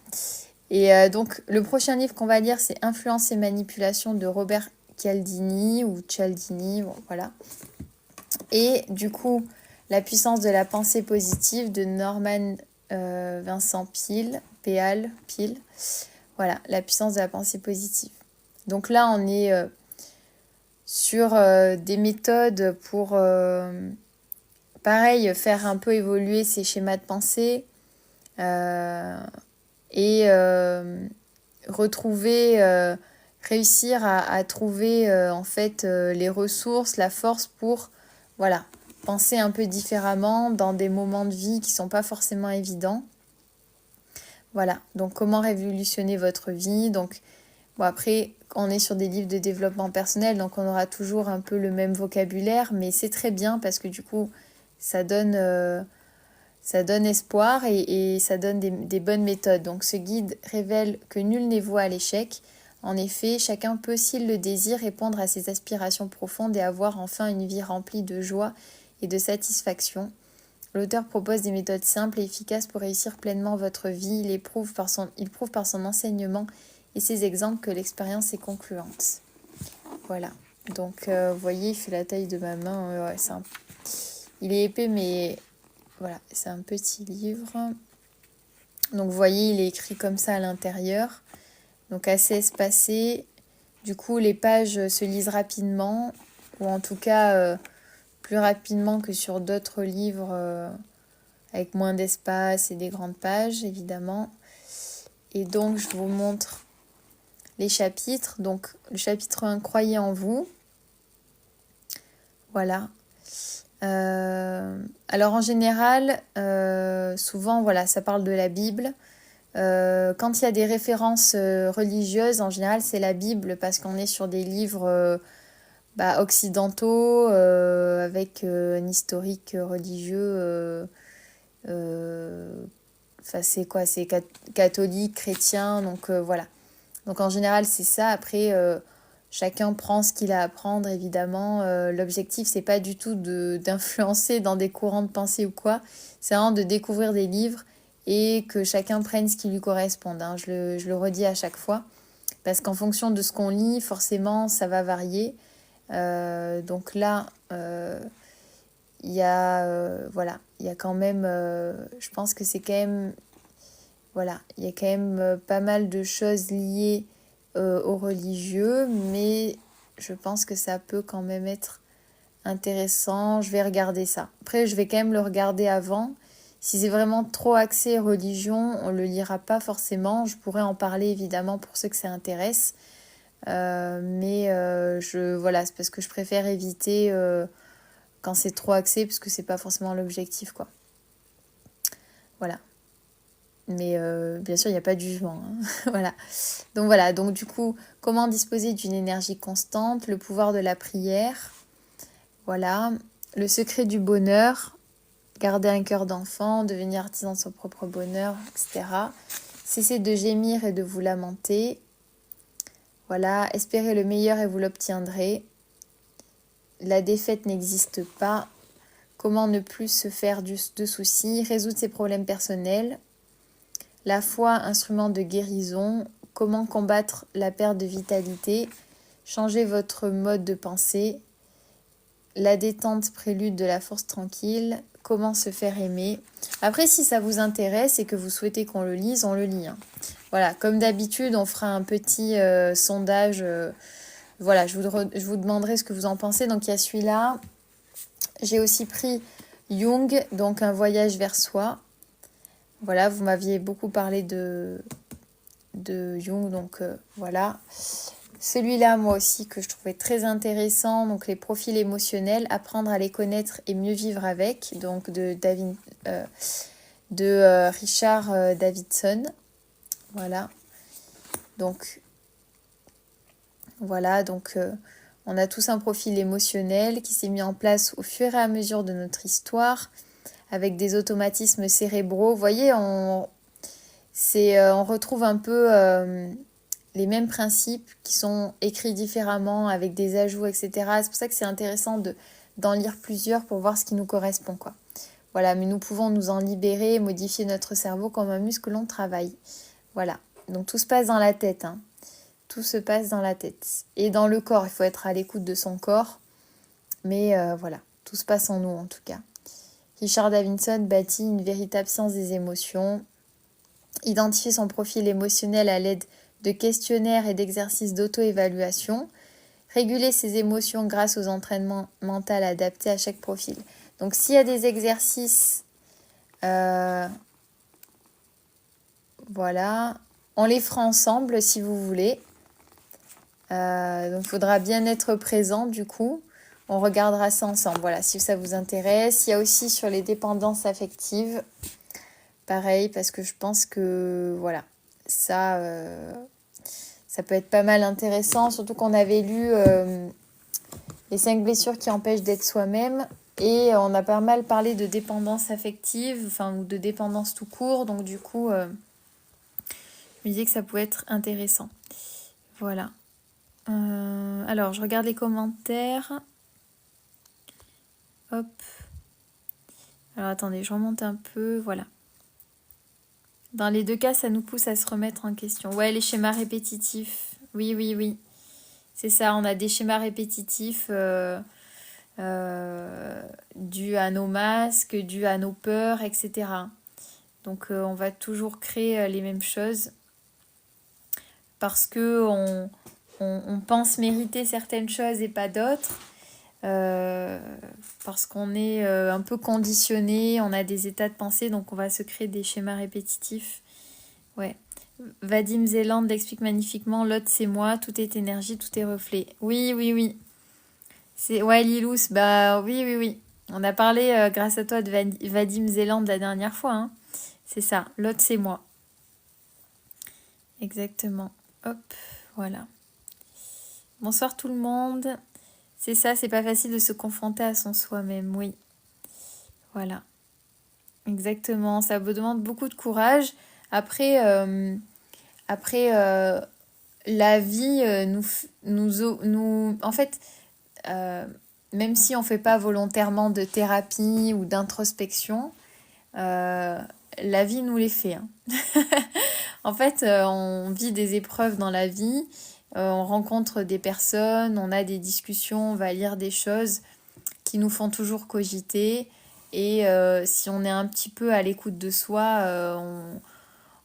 [SPEAKER 1] Et donc le prochain livre qu'on va lire, c'est Influence et manipulation de Robert Cialdini ou Cialdini, bon, voilà. Et du coup, La puissance de la pensée positive de Norman Vincent Peale. Voilà, La puissance de la pensée positive. Donc là, on est sur des méthodes pour, pareil, faire un peu évoluer ces schémas de pensée et retrouver, réussir à trouver en fait les ressources, la force pour, voilà, penser un peu différemment dans des moments de vie qui sont pas forcément évidents. Voilà, donc comment révolutionner votre vie. Donc, bon, après, on est sur des livres de développement personnel, donc on aura toujours un peu le même vocabulaire, mais c'est très bien parce que du coup, ça donne, ça donne espoir et ça donne des bonnes méthodes. Donc, ce guide révèle que nul n'est voué à l'échec. En effet, chacun peut, s'il le désire, répondre à ses aspirations profondes et avoir enfin une vie remplie de joie et de satisfaction. L'auteur propose des méthodes simples et efficaces pour réussir pleinement votre vie. Il prouve par son enseignement et ses exemples que l'expérience est concluante. Voilà. Donc, vous voyez, il fait la taille de ma main. Ouais, il est épais, mais voilà, c'est un petit livre. Donc, vous voyez, il est écrit comme ça à l'intérieur. Donc, assez espacé. Du coup, les pages se lisent rapidement, ou en tout cas plus rapidement que sur d'autres livres avec moins d'espace et des grandes pages, évidemment. Et donc, je vous montre les chapitres. Donc, le chapitre 1, Croyez en vous. Voilà. Alors, en général, souvent, voilà, ça parle de la Bible. Quand il y a des références religieuses, en général, c'est la Bible parce qu'on est sur des livres occidentaux avec un historique religieux. C'est quoi? C'est catholique, chrétien, donc voilà. Donc en général, c'est ça. Après, chacun prend ce qu'il a à prendre, évidemment. L'objectif, c'est pas du tout d'influencer dans des courants de pensée ou quoi. C'est vraiment de découvrir des livres et que chacun prenne ce qui lui correspond. Hein. Je le redis à chaque fois. Parce qu'en fonction de ce qu'on lit, forcément, ça va varier. Donc là, il y a, voilà, il y a quand même, je pense que c'est quand même, voilà, il y a quand même pas mal de choses liées au religieux, mais je pense que ça peut quand même être intéressant. Je vais regarder ça. Après, je vais quand même le regarder avant. Si c'est vraiment trop axé religion, on le lira pas forcément. Je pourrais en parler évidemment pour ceux que ça intéresse. Mais voilà, c'est parce que je préfère éviter quand c'est trop axé, parce que c'est pas forcément l'objectif, quoi. Voilà. Mais bien sûr, il n'y a pas de jugement. Hein. Voilà. Donc du coup, comment disposer d'une énergie constante, le pouvoir de la prière. Voilà. Le secret du bonheur, garder un cœur d'enfant, devenir artisan de son propre bonheur, etc. Cessez de gémir et de vous lamenter. Voilà. Espérez le meilleur et vous l'obtiendrez. La défaite n'existe pas. Comment ne plus se faire de soucis, résoudre ses problèmes personnels. La foi, instrument de guérison. Comment combattre la perte de vitalité. Changer votre mode de pensée. La détente, prélude de la force tranquille. Comment se faire aimer. Après, si ça vous intéresse et que vous souhaitez qu'on le lise, on le lit. Hein. Voilà, comme d'habitude, on fera un petit sondage. Voilà, je vous demanderai ce que vous en pensez. Donc, il y a celui-là. J'ai aussi pris Jung, donc un voyage vers soi. Voilà, vous m'aviez beaucoup parlé de Jung, donc voilà. Celui-là, moi aussi, que je trouvais très intéressant, donc les profils émotionnels, apprendre à les connaître et mieux vivre avec, donc de Richard Davidson. Voilà. Donc, on a tous un profil émotionnel qui s'est mis en place au fur et à mesure de notre histoire, avec des automatismes cérébraux. Vous voyez, on retrouve un peu les mêmes principes qui sont écrits différemment, avec des ajouts, etc. C'est pour ça que c'est intéressant d'en lire plusieurs pour voir ce qui nous correspond, quoi. Voilà, mais nous pouvons nous en libérer et modifier notre cerveau comme un muscle que l'on travaille. Voilà, donc tout se passe dans la tête, hein. Tout se passe dans la tête. Et dans le corps, il faut être à l'écoute de son corps. Mais voilà, tout se passe en nous en tout cas. Richard Davidson bâtit une véritable science des émotions. Identifier son profil émotionnel à l'aide de questionnaires et d'exercices d'auto-évaluation. Réguler ses émotions grâce aux entraînements mentaux adaptés à chaque profil. Donc s'il y a des exercices, voilà, on les fera ensemble si vous voulez. Donc il faudra bien être présent du coup. On regardera ça ensemble, voilà, si ça vous intéresse. Il y a aussi sur les dépendances affectives, pareil, parce que je pense que voilà, ça peut être pas mal intéressant, surtout qu'on avait lu les 5 blessures qui empêchent d'être soi-même. Et on a pas mal parlé de dépendance affective, ou de dépendance tout court, donc du coup, je me disais que ça pouvait être intéressant. Voilà. Alors, je regarde les commentaires. Hop. Alors, attendez, je remonte un peu. Voilà. Dans les deux cas, ça nous pousse à se remettre en question. Ouais, les schémas répétitifs. Oui, oui, oui. C'est ça, on a des schémas répétitifs dus à nos masques, dus à nos peurs, etc. Donc, on va toujours créer les mêmes choses parce que on pense mériter certaines choses et pas d'autres. Parce qu'on est un peu conditionné, on a des états de pensée, donc on va se créer des schémas répétitifs. Ouais. Vadim Zeland l'explique magnifiquement, l'autre c'est moi, tout est énergie, tout est reflet. Oui, oui, oui. Ouais, Lilous, bah oui, oui, oui. On a parlé grâce à toi de Vadim Zeland la dernière fois, hein. C'est ça, l'autre c'est moi. Exactement. Hop, voilà. Bonsoir tout le monde. C'est ça, c'est pas facile de se confronter à son soi-même, oui. Voilà. Exactement, ça vous demande beaucoup de courage. Après, la vie en fait, euh, même si on fait pas volontairement de thérapie ou d'introspection, euh, la vie nous les fait, hein. En fait, on vit des épreuves dans la vie, on rencontre des personnes, on a des discussions, on va lire des choses qui nous font toujours cogiter. Et si on est un petit peu à l'écoute de soi,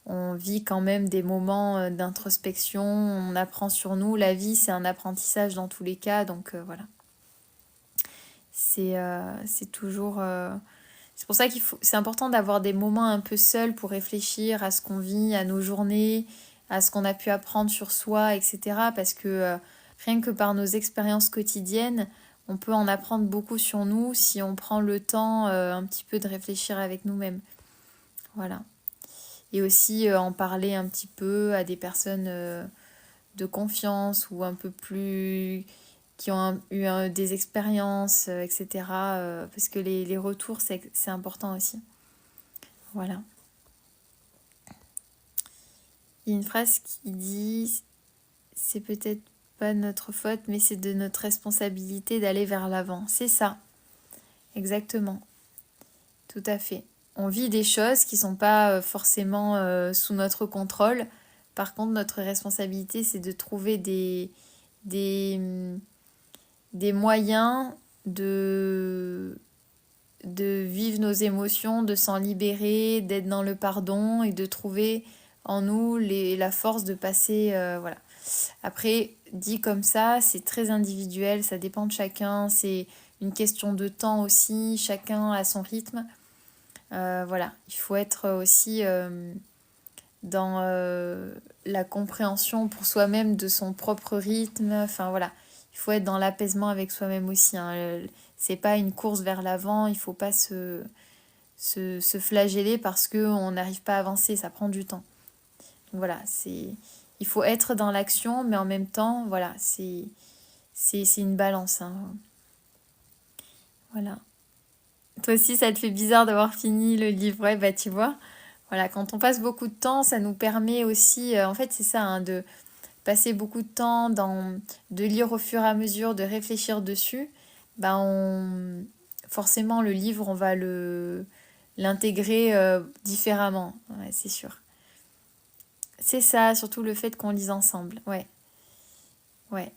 [SPEAKER 1] on vit quand même des moments d'introspection, on apprend sur nous. La vie, c'est un apprentissage dans tous les cas, donc voilà. C'est toujours... C'est pour ça c'est important d'avoir des moments un peu seuls pour réfléchir à ce qu'on vit, à nos journées, à ce qu'on a pu apprendre sur soi, etc. Parce que rien que par nos expériences quotidiennes, on peut en apprendre beaucoup sur nous si on prend le temps un petit peu de réfléchir avec nous-mêmes. Voilà. Et aussi en parler un petit peu à des personnes de confiance ou un peu plus qui ont eu des expériences, etc. Parce que les retours, c'est important aussi. Voilà. Il y a une phrase qui dit c'est peut-être pas de notre faute, mais c'est de notre responsabilité d'aller vers l'avant. C'est ça, exactement. Tout à fait. On vit des choses qui sont pas forcément sous notre contrôle. Par contre, notre responsabilité, c'est de trouver des, des moyens de vivre nos émotions, de s'en libérer, d'être dans le pardon et de trouver en nous la force de passer. Voilà. Après, dit comme ça, c'est très individuel, ça dépend de chacun, c'est une question de temps aussi, chacun a son rythme. Voilà, il faut être aussi dans la compréhension pour soi-même de son propre rythme. Enfin voilà, il faut être dans l'apaisement avec soi-même aussi, hein. C'est pas une course vers l'avant, il faut pas se flageller parce qu'on n'arrive pas à avancer, ça prend du temps. Donc voilà, il faut être dans l'action, mais en même temps, voilà, c'est une balance, hein. Voilà. Toi aussi, ça te fait bizarre d'avoir fini le livre, ouais, bah tu vois. Voilà, quand on passe beaucoup de temps, ça nous permet aussi, en fait, c'est ça, hein, de passer beaucoup de temps de lire au fur et à mesure, de réfléchir dessus. Bah, forcément, le livre, on va l'intégrer différemment, ouais, c'est sûr. C'est ça, surtout le fait qu'on lise ensemble, ouais, ouais,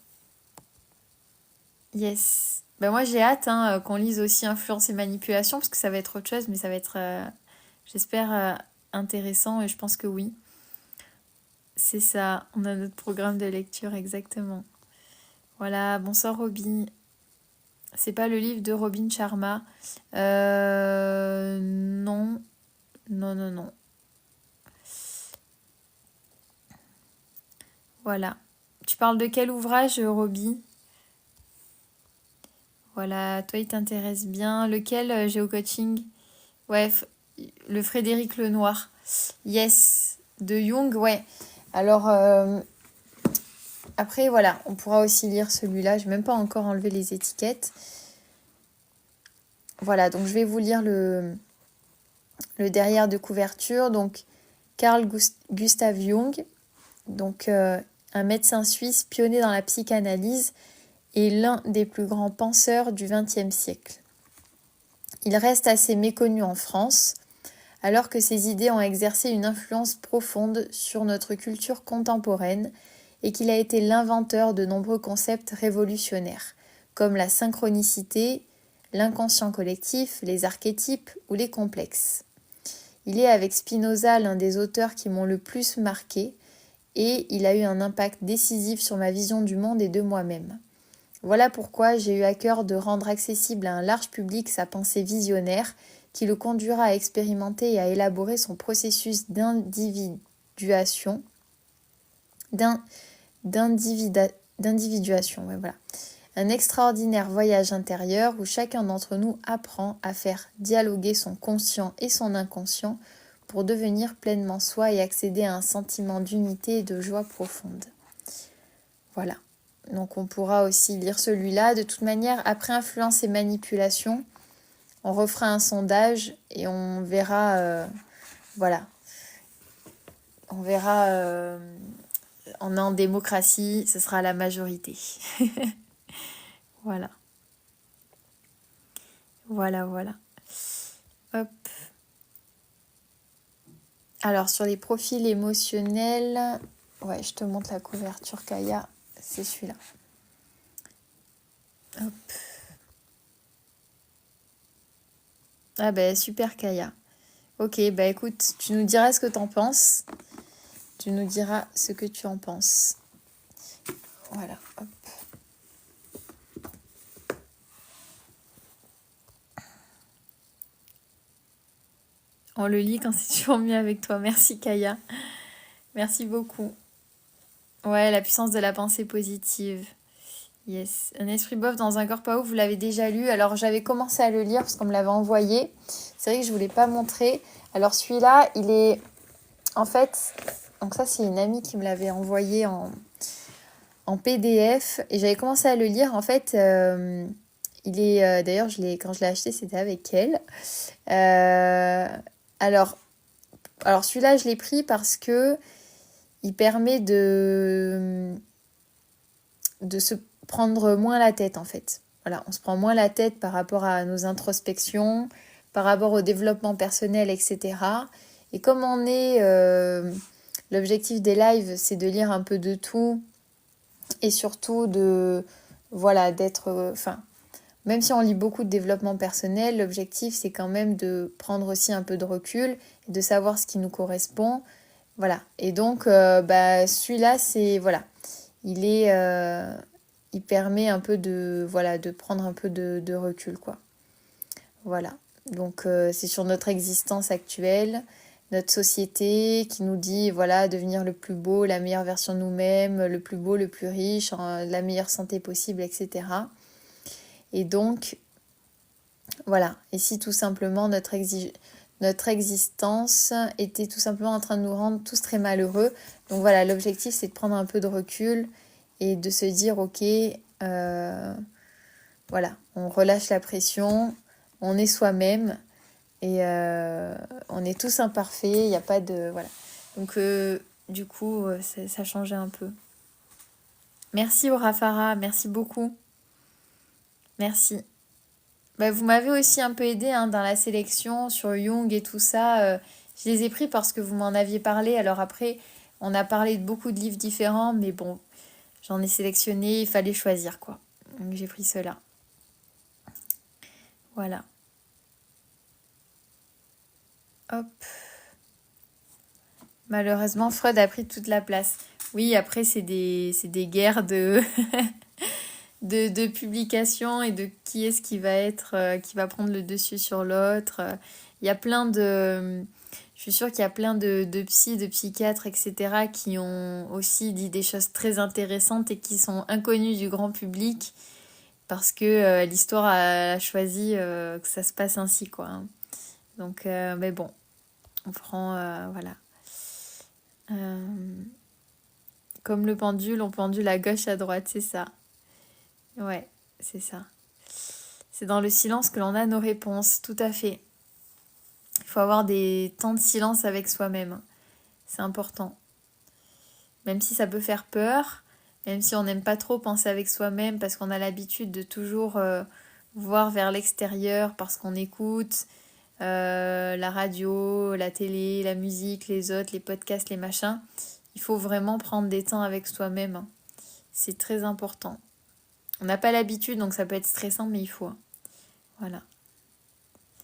[SPEAKER 1] yes. Bah moi, j'ai hâte hein, qu'on lise aussi Influence et Manipulation, parce que ça va être autre chose, mais ça va être, j'espère, intéressant, et je pense que oui. C'est ça, on a notre programme de lecture exactement. Voilà, bonsoir Robin. C'est pas le livre de Robin Sharma. Non, non, non, non. Voilà. Tu parles de quel ouvrage, Robin? Voilà, toi il t'intéresse bien. Lequel, Géocoaching? Ouais, le Frédéric Lenoir. Yes, de Jung, ouais. Alors, après, voilà, on pourra aussi lire celui-là. Je n'ai même pas encore enlevé les étiquettes. Voilà, donc je vais vous lire le derrière de couverture. Donc, Carl Gustav Jung. Donc, un médecin suisse pionnier dans la psychanalyse et l'un des plus grands penseurs du XXe siècle. Il reste assez méconnu en France, alors que ses idées ont exercé une influence profonde sur notre culture contemporaine et qu'il a été l'inventeur de nombreux concepts révolutionnaires, comme la synchronicité, l'inconscient collectif, les archétypes ou les complexes. Il est avec Spinoza l'un des auteurs qui m'ont le plus marqué et il a eu un impact décisif sur ma vision du monde et de moi-même. Voilà pourquoi j'ai eu à cœur de rendre accessible à un large public sa pensée visionnaire qui le conduira à expérimenter et à élaborer son processus d'individuation, ouais, voilà. Un extraordinaire voyage intérieur où chacun d'entre nous apprend à faire dialoguer son conscient et son inconscient pour devenir pleinement soi et accéder à un sentiment d'unité et de joie profonde. Voilà. Donc on pourra aussi lire celui-là. De toute manière, après influence et manipulation, on refera un sondage et on verra, voilà. On verra, on est en démocratie, ce sera la majorité. Voilà. Voilà. Hop. Alors sur les profils émotionnels, ouais, je te montre la couverture Kaya, c'est celui-là. Hop. Ah ben super Kaya. Ok, bah écoute, tu nous diras ce que t'en penses. Tu nous diras ce que tu en penses. Voilà, hop. On le lit quand c'est toujours mieux avec toi. Merci Kaya. Merci beaucoup. Ouais, la puissance de la pensée positive. Yes. Un esprit bof dans un corps pas ouf, vous l'avez déjà lu. Alors j'avais commencé à le lire parce qu'on me l'avait envoyé. C'est vrai que je voulais pas montrer. Alors celui-là, il est... En fait, donc ça c'est une amie qui me l'avait envoyé en PDF. Et j'avais commencé à le lire. En fait, il est... D'ailleurs, quand je l'ai acheté, c'était avec elle. Alors celui-là, je l'ai pris parce que il permet de se prendre moins la tête en fait. Voilà, on se prend moins la tête par rapport à nos introspections, par rapport au développement personnel, etc. Et comme on est... l'objectif des lives, c'est de lire un peu de tout et surtout de... Voilà, d'être... Enfin, même si on lit beaucoup de développement personnel, l'objectif, c'est quand même de prendre aussi un peu de recul et de savoir ce qui nous correspond. Voilà. Et donc, celui-là, c'est... Voilà. Il permet un peu de prendre un peu de recul, quoi. Voilà. Donc, c'est sur notre existence actuelle, notre société qui nous dit, voilà, devenir le plus beau, la meilleure version de nous-mêmes, le plus beau, le plus riche, la meilleure santé possible, etc. Et donc, voilà. Et si tout simplement notre existence était tout simplement en train de nous rendre tous très malheureux. Donc voilà, l'objectif c'est de prendre un peu de recul et de se dire ok, voilà, on relâche la pression, on est soi-même et on est tous imparfaits, il n'y a pas de... Voilà. Donc du coup, ça changeait un peu. Merci Orafara, merci beaucoup. Merci. Bah, vous m'avez aussi un peu aidé dans la sélection sur Jung et tout ça. Je les ai pris parce que vous m'en aviez parlé. Alors après, on a parlé de beaucoup de livres différents, mais bon, j'en ai sélectionné, il fallait choisir quoi. Donc j'ai pris ceux-là. Voilà. Hop. Malheureusement, Freud a pris toute la place. Oui, après, c'est des guerres de... de publication et de qui est-ce qui va être, qui va prendre le dessus sur l'autre. Il y a plein de... Je suis sûre qu'il y a plein de psys, de psychiatres, etc. qui ont aussi dit des choses très intéressantes et qui sont inconnues du grand public parce que l'histoire a choisi que ça se passe ainsi, quoi. Hein. Donc, mais bon, on prend, voilà. Comme le pendule, on pendule à gauche, à droite, c'est ça. Ouais, c'est ça. C'est dans le silence que l'on a nos réponses, tout à fait. Il faut avoir des temps de silence avec soi-même. C'est important. même si ça peut faire peur, même si on n'aime pas trop penser avec soi-même parce qu'on a l'habitude de toujours voir vers l'extérieur parce qu'on écoute la radio, la télé, la musique, les autres, les podcasts, les machins. Il faut vraiment prendre des temps avec soi-même, hein. C'est très important. On n'a pas l'habitude, donc ça peut être stressant, mais il faut, hein. Voilà.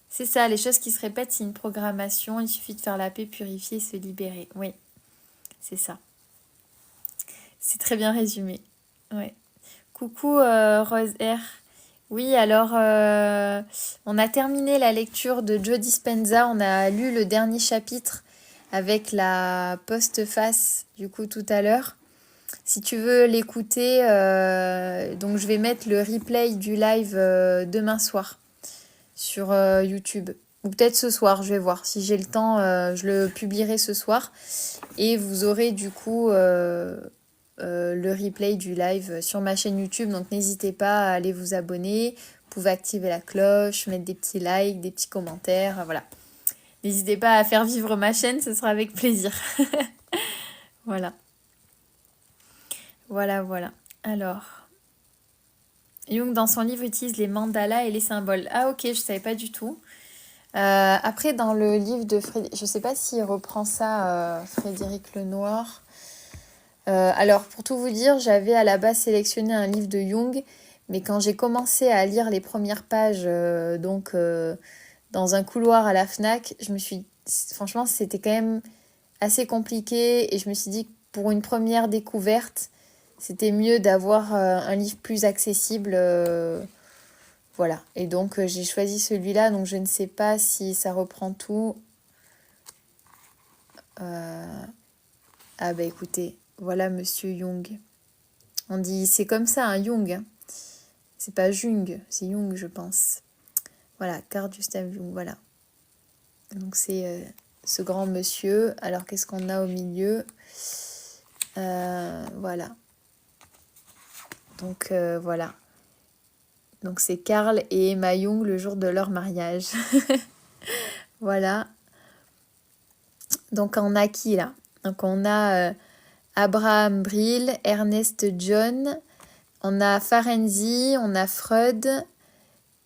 [SPEAKER 1] C'est ça, les choses qui se répètent, c'est une programmation. Il suffit de faire la paix, purifier, se libérer. Oui, c'est ça. C'est très bien résumé. Ouais. Coucou Rose R. Oui, alors on a terminé la lecture de Joe Dispenza. On a lu le dernier chapitre avec la postface du coup tout à l'heure. Si tu veux l'écouter, donc je vais mettre le replay du live demain soir sur YouTube. Ou peut-être ce soir, je vais voir. Si j'ai le temps, je le publierai ce soir. Et vous aurez du coup le replay du live sur ma chaîne YouTube. Donc n'hésitez pas à aller vous abonner. Vous pouvez activer la cloche, mettre des petits likes, des petits commentaires. Voilà. N'hésitez pas à faire vivre ma chaîne, ce sera avec plaisir. Voilà. Voilà. Alors, Jung dans son livre utilise les mandalas et les symboles. Ah ok, je savais pas du tout. Après, dans le livre de Frédéric, je sais pas s'il reprend ça, Frédéric Lenoir. Alors, pour tout vous dire, j'avais à la base sélectionné un livre de Jung, mais quand j'ai commencé à lire les premières pages, dans un couloir à la Fnac, franchement, c'était quand même assez compliqué et je me suis dit que pour une première découverte, c'était mieux d'avoir un livre plus accessible. Voilà. Et donc, j'ai choisi celui-là, donc je ne sais pas si ça reprend tout. Ah bah écoutez, voilà Monsieur Jung. On dit, c'est comme ça, un Jung, hein. C'est pas Jung, c'est Jung, je pense. Voilà, Carl Gustav Jung, voilà. Donc c'est ce grand monsieur. Alors qu'est-ce qu'on a au milieu? Voilà. Donc voilà. Donc c'est Carl et Emma Jung le jour de leur mariage. Voilà. Donc on a qui là? Donc on a Abraham Brill, Ernest John, on a Ferenczi, on a Freud,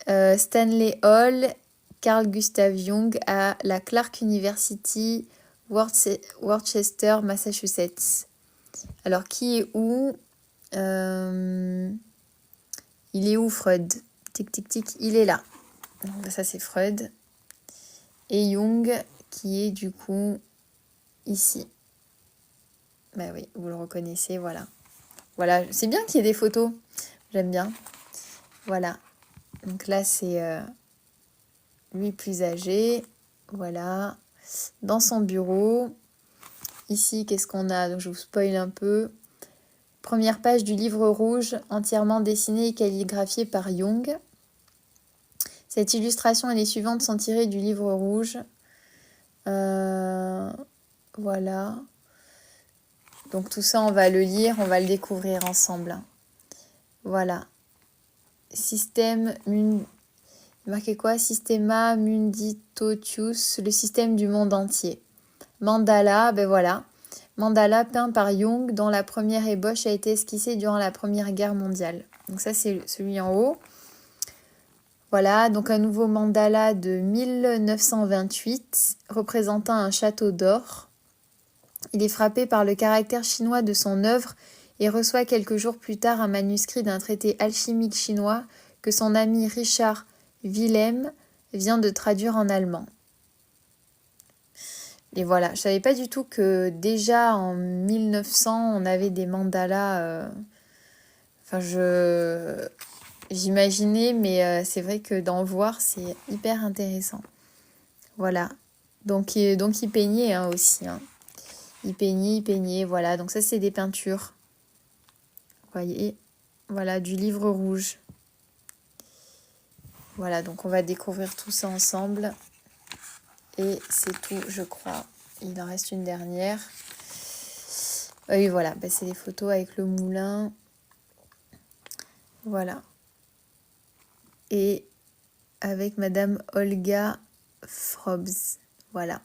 [SPEAKER 1] Stanley Hall, Carl Gustav Jung à la Clark University, Worcester, Massachusetts. Alors qui est où? Il est où Freud? Tic tic tic, il est là. Donc, ça c'est Freud. Et Jung qui est du coup ici. Bah oui, vous le reconnaissez, voilà. Voilà, c'est bien qu'il y ait des photos. J'aime bien. Voilà. Donc là, c'est lui plus âgé. Voilà. Dans son bureau. Ici, qu'est-ce qu'on a? Donc je vous spoil un peu. Première page du livre rouge, entièrement dessinée et calligraphiée par Jung. Cette illustration et les suivantes sont tirées du livre rouge. Voilà. Donc tout ça, on va le lire, on va le découvrir ensemble. Voilà. Marqué quoi? Systema Mundi Totius, le système du monde entier. Mandala, ben voilà. Mandala peint par Jung, dont la première ébauche a été esquissée durant la Première Guerre mondiale. Donc ça, c'est celui en haut. Voilà, donc un nouveau mandala de 1928, représentant un château d'or. Il est frappé par le caractère chinois de son œuvre et reçoit quelques jours plus tard un manuscrit d'un traité alchimique chinois que son ami Richard Wilhelm vient de traduire en allemand. Et voilà, je savais pas du tout que déjà en 1900 on avait des mandalas. J'imaginais, mais c'est vrai que d'en voir c'est hyper intéressant. Voilà, donc il peignait hein, aussi. Hein. Il peignait, voilà. Donc ça c'est des peintures. Vous voyez, voilà du livre rouge. Voilà, donc on va découvrir tout ça ensemble. Et c'est tout, je crois. Il en reste une dernière. Oui, voilà, c'est des photos avec le moulin. Voilà. Et avec Madame Olga Frobs. Voilà.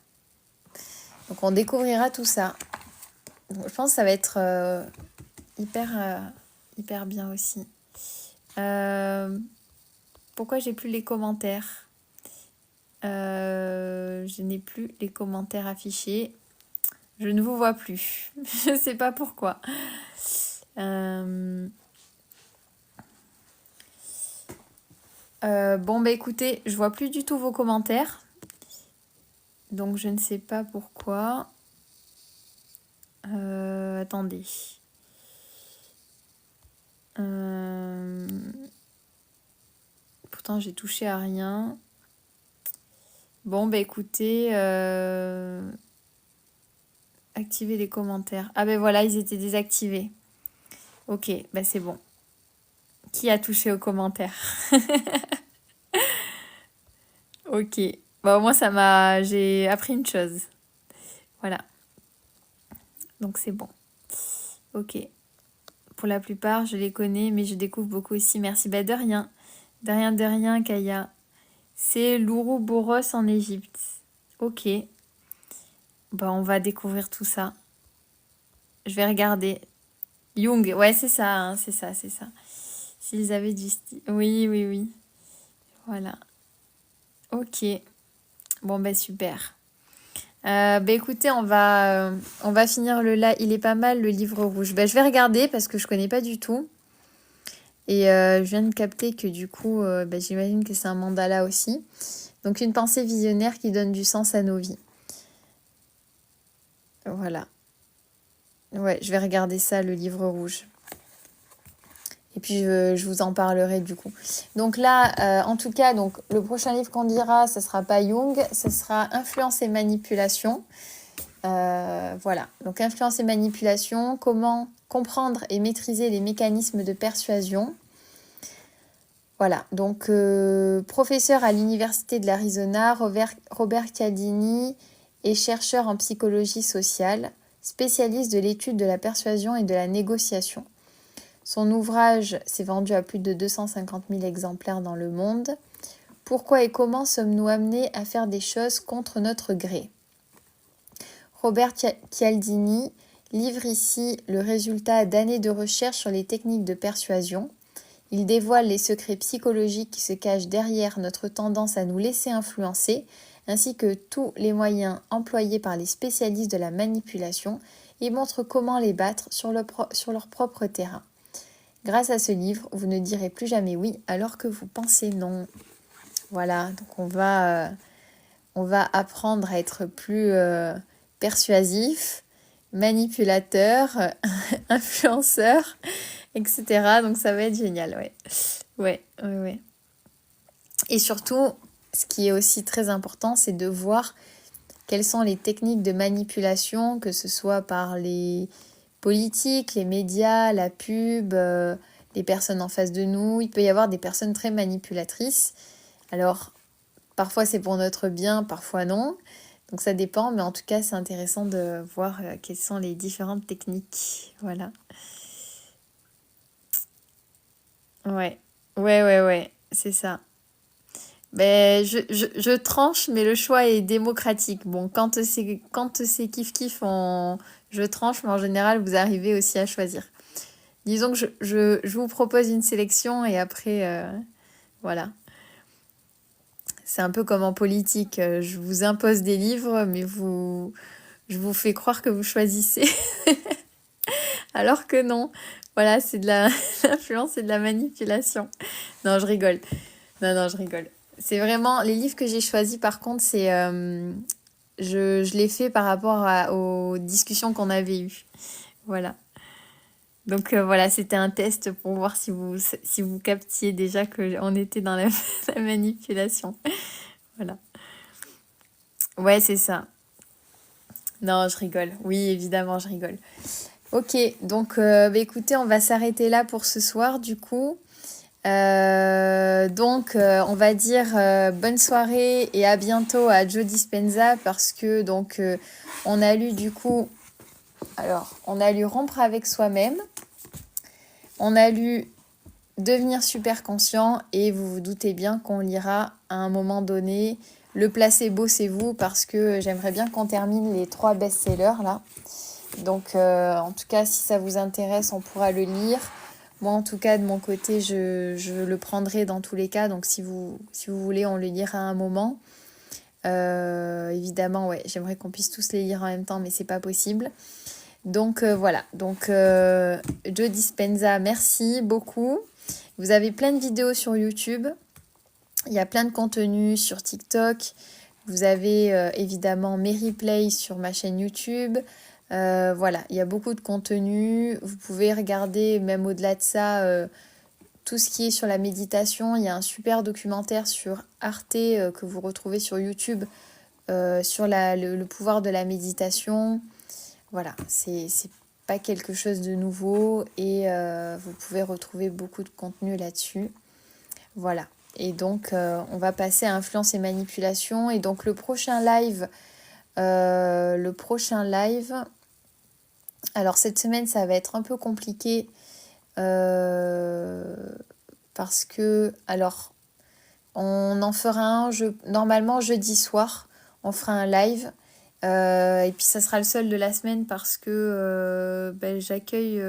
[SPEAKER 1] Donc on découvrira tout ça. Donc, je pense que ça va être hyper bien aussi. Pourquoi j'ai plus les commentaires? Je n'ai plus les commentaires affichés. Je ne vous vois plus. Je ne sais pas pourquoi. Bon, bah écoutez, je vois plus du tout vos commentaires. Donc, je ne sais pas pourquoi. Attendez. Pourtant, j'ai touché à rien. Bon, bah écoutez, activer les commentaires. Ah ben voilà, ils étaient désactivés. Ok, bah c'est bon. Qui a touché aux commentaires? Ok. Bon, moi, j'ai appris une chose. Voilà. Donc, c'est bon. Ok. Pour la plupart, je les connais, mais je découvre beaucoup aussi. Merci. Bah, de rien. De rien, Kaya. C'est l'Ouroboros en Égypte. Ok. Bah, on va découvrir tout ça. Je vais regarder. Jung, ouais, c'est ça, hein, c'est ça. S'ils avaient du style. Oui. Voilà. Ok. Bon, bah, super. Bah écoutez, on va finir le là. Il est pas mal le livre rouge. Bah, je vais regarder parce que je connais pas du tout. Et je viens de capter que du coup, bah, j'imagine que c'est un mandala aussi. Donc une pensée visionnaire qui donne du sens à nos vies. Voilà. Ouais, je vais regarder ça, le livre rouge. Et puis je vous en parlerai du coup. Donc là, en tout cas, donc, le prochain livre qu'on dira, ce sera pas Jung, ce sera Influence et manipulation. Voilà, donc influence et manipulation, comment comprendre et maîtriser les mécanismes de persuasion. Voilà, donc professeur à l'Université de l'Arizona, Robert Cialdini est chercheur en psychologie sociale, spécialiste de l'étude de la persuasion et de la négociation. Son ouvrage s'est vendu à plus de 250 000 exemplaires dans le monde. Pourquoi et comment sommes-nous amenés à faire des choses contre notre gré ? Robert Cialdini livre ici le résultat d'années de recherche sur les techniques de persuasion. Il dévoile les secrets psychologiques qui se cachent derrière notre tendance à nous laisser influencer, ainsi que tous les moyens employés par les spécialistes de la manipulation et montre comment les battre sur leur propre terrain. Grâce à ce livre, vous ne direz plus jamais oui alors que vous pensez non. Voilà, donc on va apprendre à être plus persuasif, manipulateur, influenceur, etc. Donc ça va être génial, ouais. Et surtout, ce qui est aussi très important, c'est de voir quelles sont les techniques de manipulation, que ce soit par les politiques, les médias, la pub, les personnes en face de nous. Il peut y avoir des personnes très manipulatrices. Alors, parfois c'est pour notre bien, parfois non. Donc ça dépend, mais en tout cas, c'est intéressant de voir quelles sont les différentes techniques. Voilà. Ouais, c'est ça. Ben, je tranche, mais le choix est démocratique. Bon, quand c'est kiff-kiff, je tranche, mais en général, vous arrivez aussi à choisir. Disons que je vous propose une sélection et après, voilà. C'est un peu comme en politique. Je vous impose des livres, mais je vous fais croire que vous choisissez. Alors que non. Voilà, c'est de l'influence et de la manipulation. Non, je rigole. Non, je rigole. C'est vraiment... Les livres que j'ai choisis, par contre, c'est... je l'ai fait par rapport aux discussions qu'on avait eues. Voilà. Donc voilà, c'était un test pour voir si vous captiez déjà qu'on était dans la manipulation. Voilà. Ouais, c'est ça. Non, je rigole. Oui, évidemment, je rigole. Ok, donc bah, écoutez, on va s'arrêter là pour ce soir du coup. On va dire bonne soirée et à bientôt à Joe Dispenza parce que donc on a lu du coup, alors on a lu Rompre avec soi-même, on a lu Devenir super conscient et vous vous doutez bien qu'on lira à un moment donné Le placebo c'est vous parce que j'aimerais bien qu'on termine les 3 best-sellers là. Donc en tout cas, si ça vous intéresse, on pourra le lire. Moi, en tout cas, de mon côté, je le prendrai dans tous les cas. Donc si vous voulez, on le lira à un moment. Évidemment, ouais, j'aimerais qu'on puisse tous les lire en même temps, mais c'est pas possible. Donc voilà. Donc Joe Dispenza, merci beaucoup. Vous avez plein de vidéos sur YouTube. Il y a plein de contenus sur TikTok. Vous avez évidemment mes replays sur ma chaîne YouTube. Voilà, il y a beaucoup de contenu. Vous pouvez regarder, même au-delà de ça, tout ce qui est sur la méditation. Il y a un super documentaire sur Arte que vous retrouvez sur YouTube sur le pouvoir de la méditation. Voilà, c'est pas quelque chose de nouveau et vous pouvez retrouver beaucoup de contenu là-dessus. Voilà. Et donc, on va passer à influence et manipulation. Et donc, le prochain live, alors cette semaine, ça va être un peu compliqué parce que, alors, on en fera un, normalement jeudi soir, on fera un live. Et puis, ça sera le seul de la semaine parce que j'accueille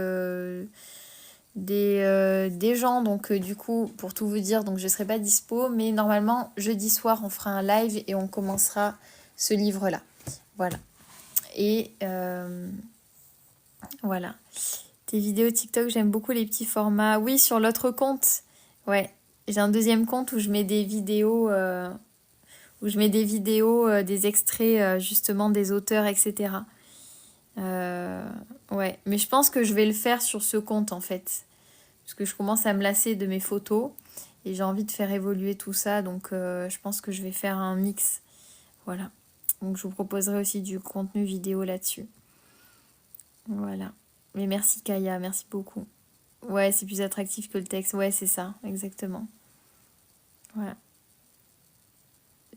[SPEAKER 1] des gens, donc du coup, pour tout vous dire, donc je serai pas dispo, mais normalement, jeudi soir, on fera un live et on commencera ce livre-là. Voilà. Et voilà. Tes vidéos TikTok, j'aime beaucoup les petits formats. Oui, sur l'autre compte, ouais. J'ai un deuxième compte où je mets des vidéos, des extraits justement des auteurs, etc. Ouais, mais je pense que je vais le faire sur ce compte en fait. Parce que je commence à me lasser de mes photos et j'ai envie de faire évoluer tout ça. Donc je pense que je vais faire un mix. Voilà. Donc je vous proposerai aussi du contenu vidéo là-dessus. Voilà. Mais merci Kaya, merci beaucoup. Ouais, c'est plus attractif que le texte. Ouais, c'est ça, exactement. Voilà.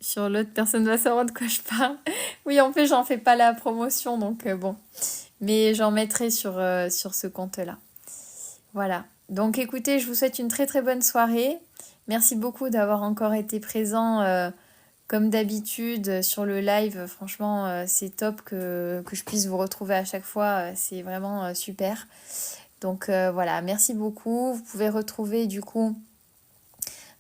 [SPEAKER 1] Sur l'autre, personne ne va savoir de quoi je parle. Oui, en fait, j'en fais pas la promotion, donc bon. Mais j'en mettrai sur ce compte-là. Voilà. Donc écoutez, je vous souhaite une très très bonne soirée. Merci beaucoup d'avoir encore été présent comme d'habitude sur le live. Franchement, c'est top que je puisse vous retrouver à chaque fois. C'est vraiment super. Donc voilà, merci beaucoup. Vous pouvez retrouver du coup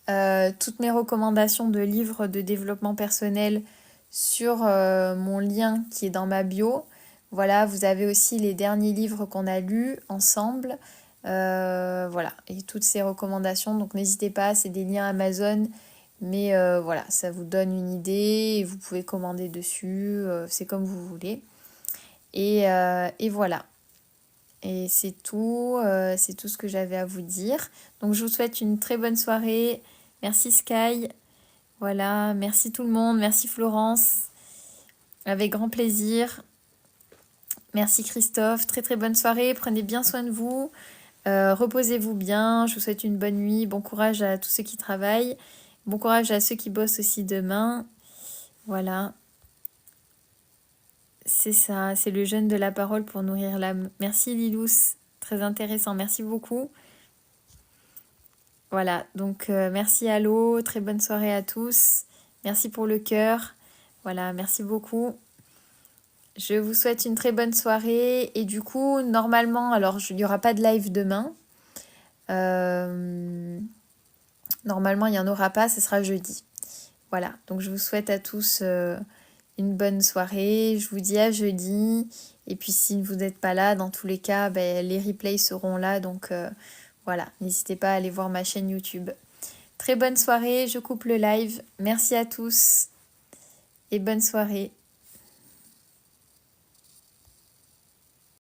[SPEAKER 1] toutes mes recommandations de livres de développement personnel sur mon lien qui est dans ma bio. Voilà, vous avez aussi les derniers livres qu'on a lus ensemble. Voilà, et toutes ces recommandations. Donc n'hésitez pas, c'est des liens Amazon. Mais voilà, ça vous donne une idée et vous pouvez commander dessus. C'est comme vous voulez. Et voilà. Et c'est tout ce que j'avais à vous dire. Donc je vous souhaite une très bonne soirée. Merci Sky. Voilà, merci tout le monde. Merci Florence. Avec grand plaisir. Merci Christophe. Très très bonne soirée. Prenez bien soin de vous. Reposez-vous bien. Je vous souhaite une bonne nuit. Bon courage à tous ceux qui travaillent. Bon courage à ceux qui bossent aussi demain. Voilà. C'est ça, c'est le jeûne de la parole pour nourrir l'âme. Merci Lilous, très intéressant, merci beaucoup. Voilà, donc merci à l'eau, très bonne soirée à tous. Merci pour le cœur. Voilà, merci beaucoup. Je vous souhaite une très bonne soirée. Et du coup, normalement, alors il n'y aura pas de live demain. Normalement, il n'y en aura pas, ce sera jeudi. Voilà, donc je vous souhaite à tous une bonne soirée. Je vous dis à jeudi. Et puis si vous n'êtes pas là, dans tous les cas, les replays seront là. Donc voilà, n'hésitez pas à aller voir ma chaîne YouTube. Très bonne soirée, je coupe le live. Merci à tous et bonne soirée.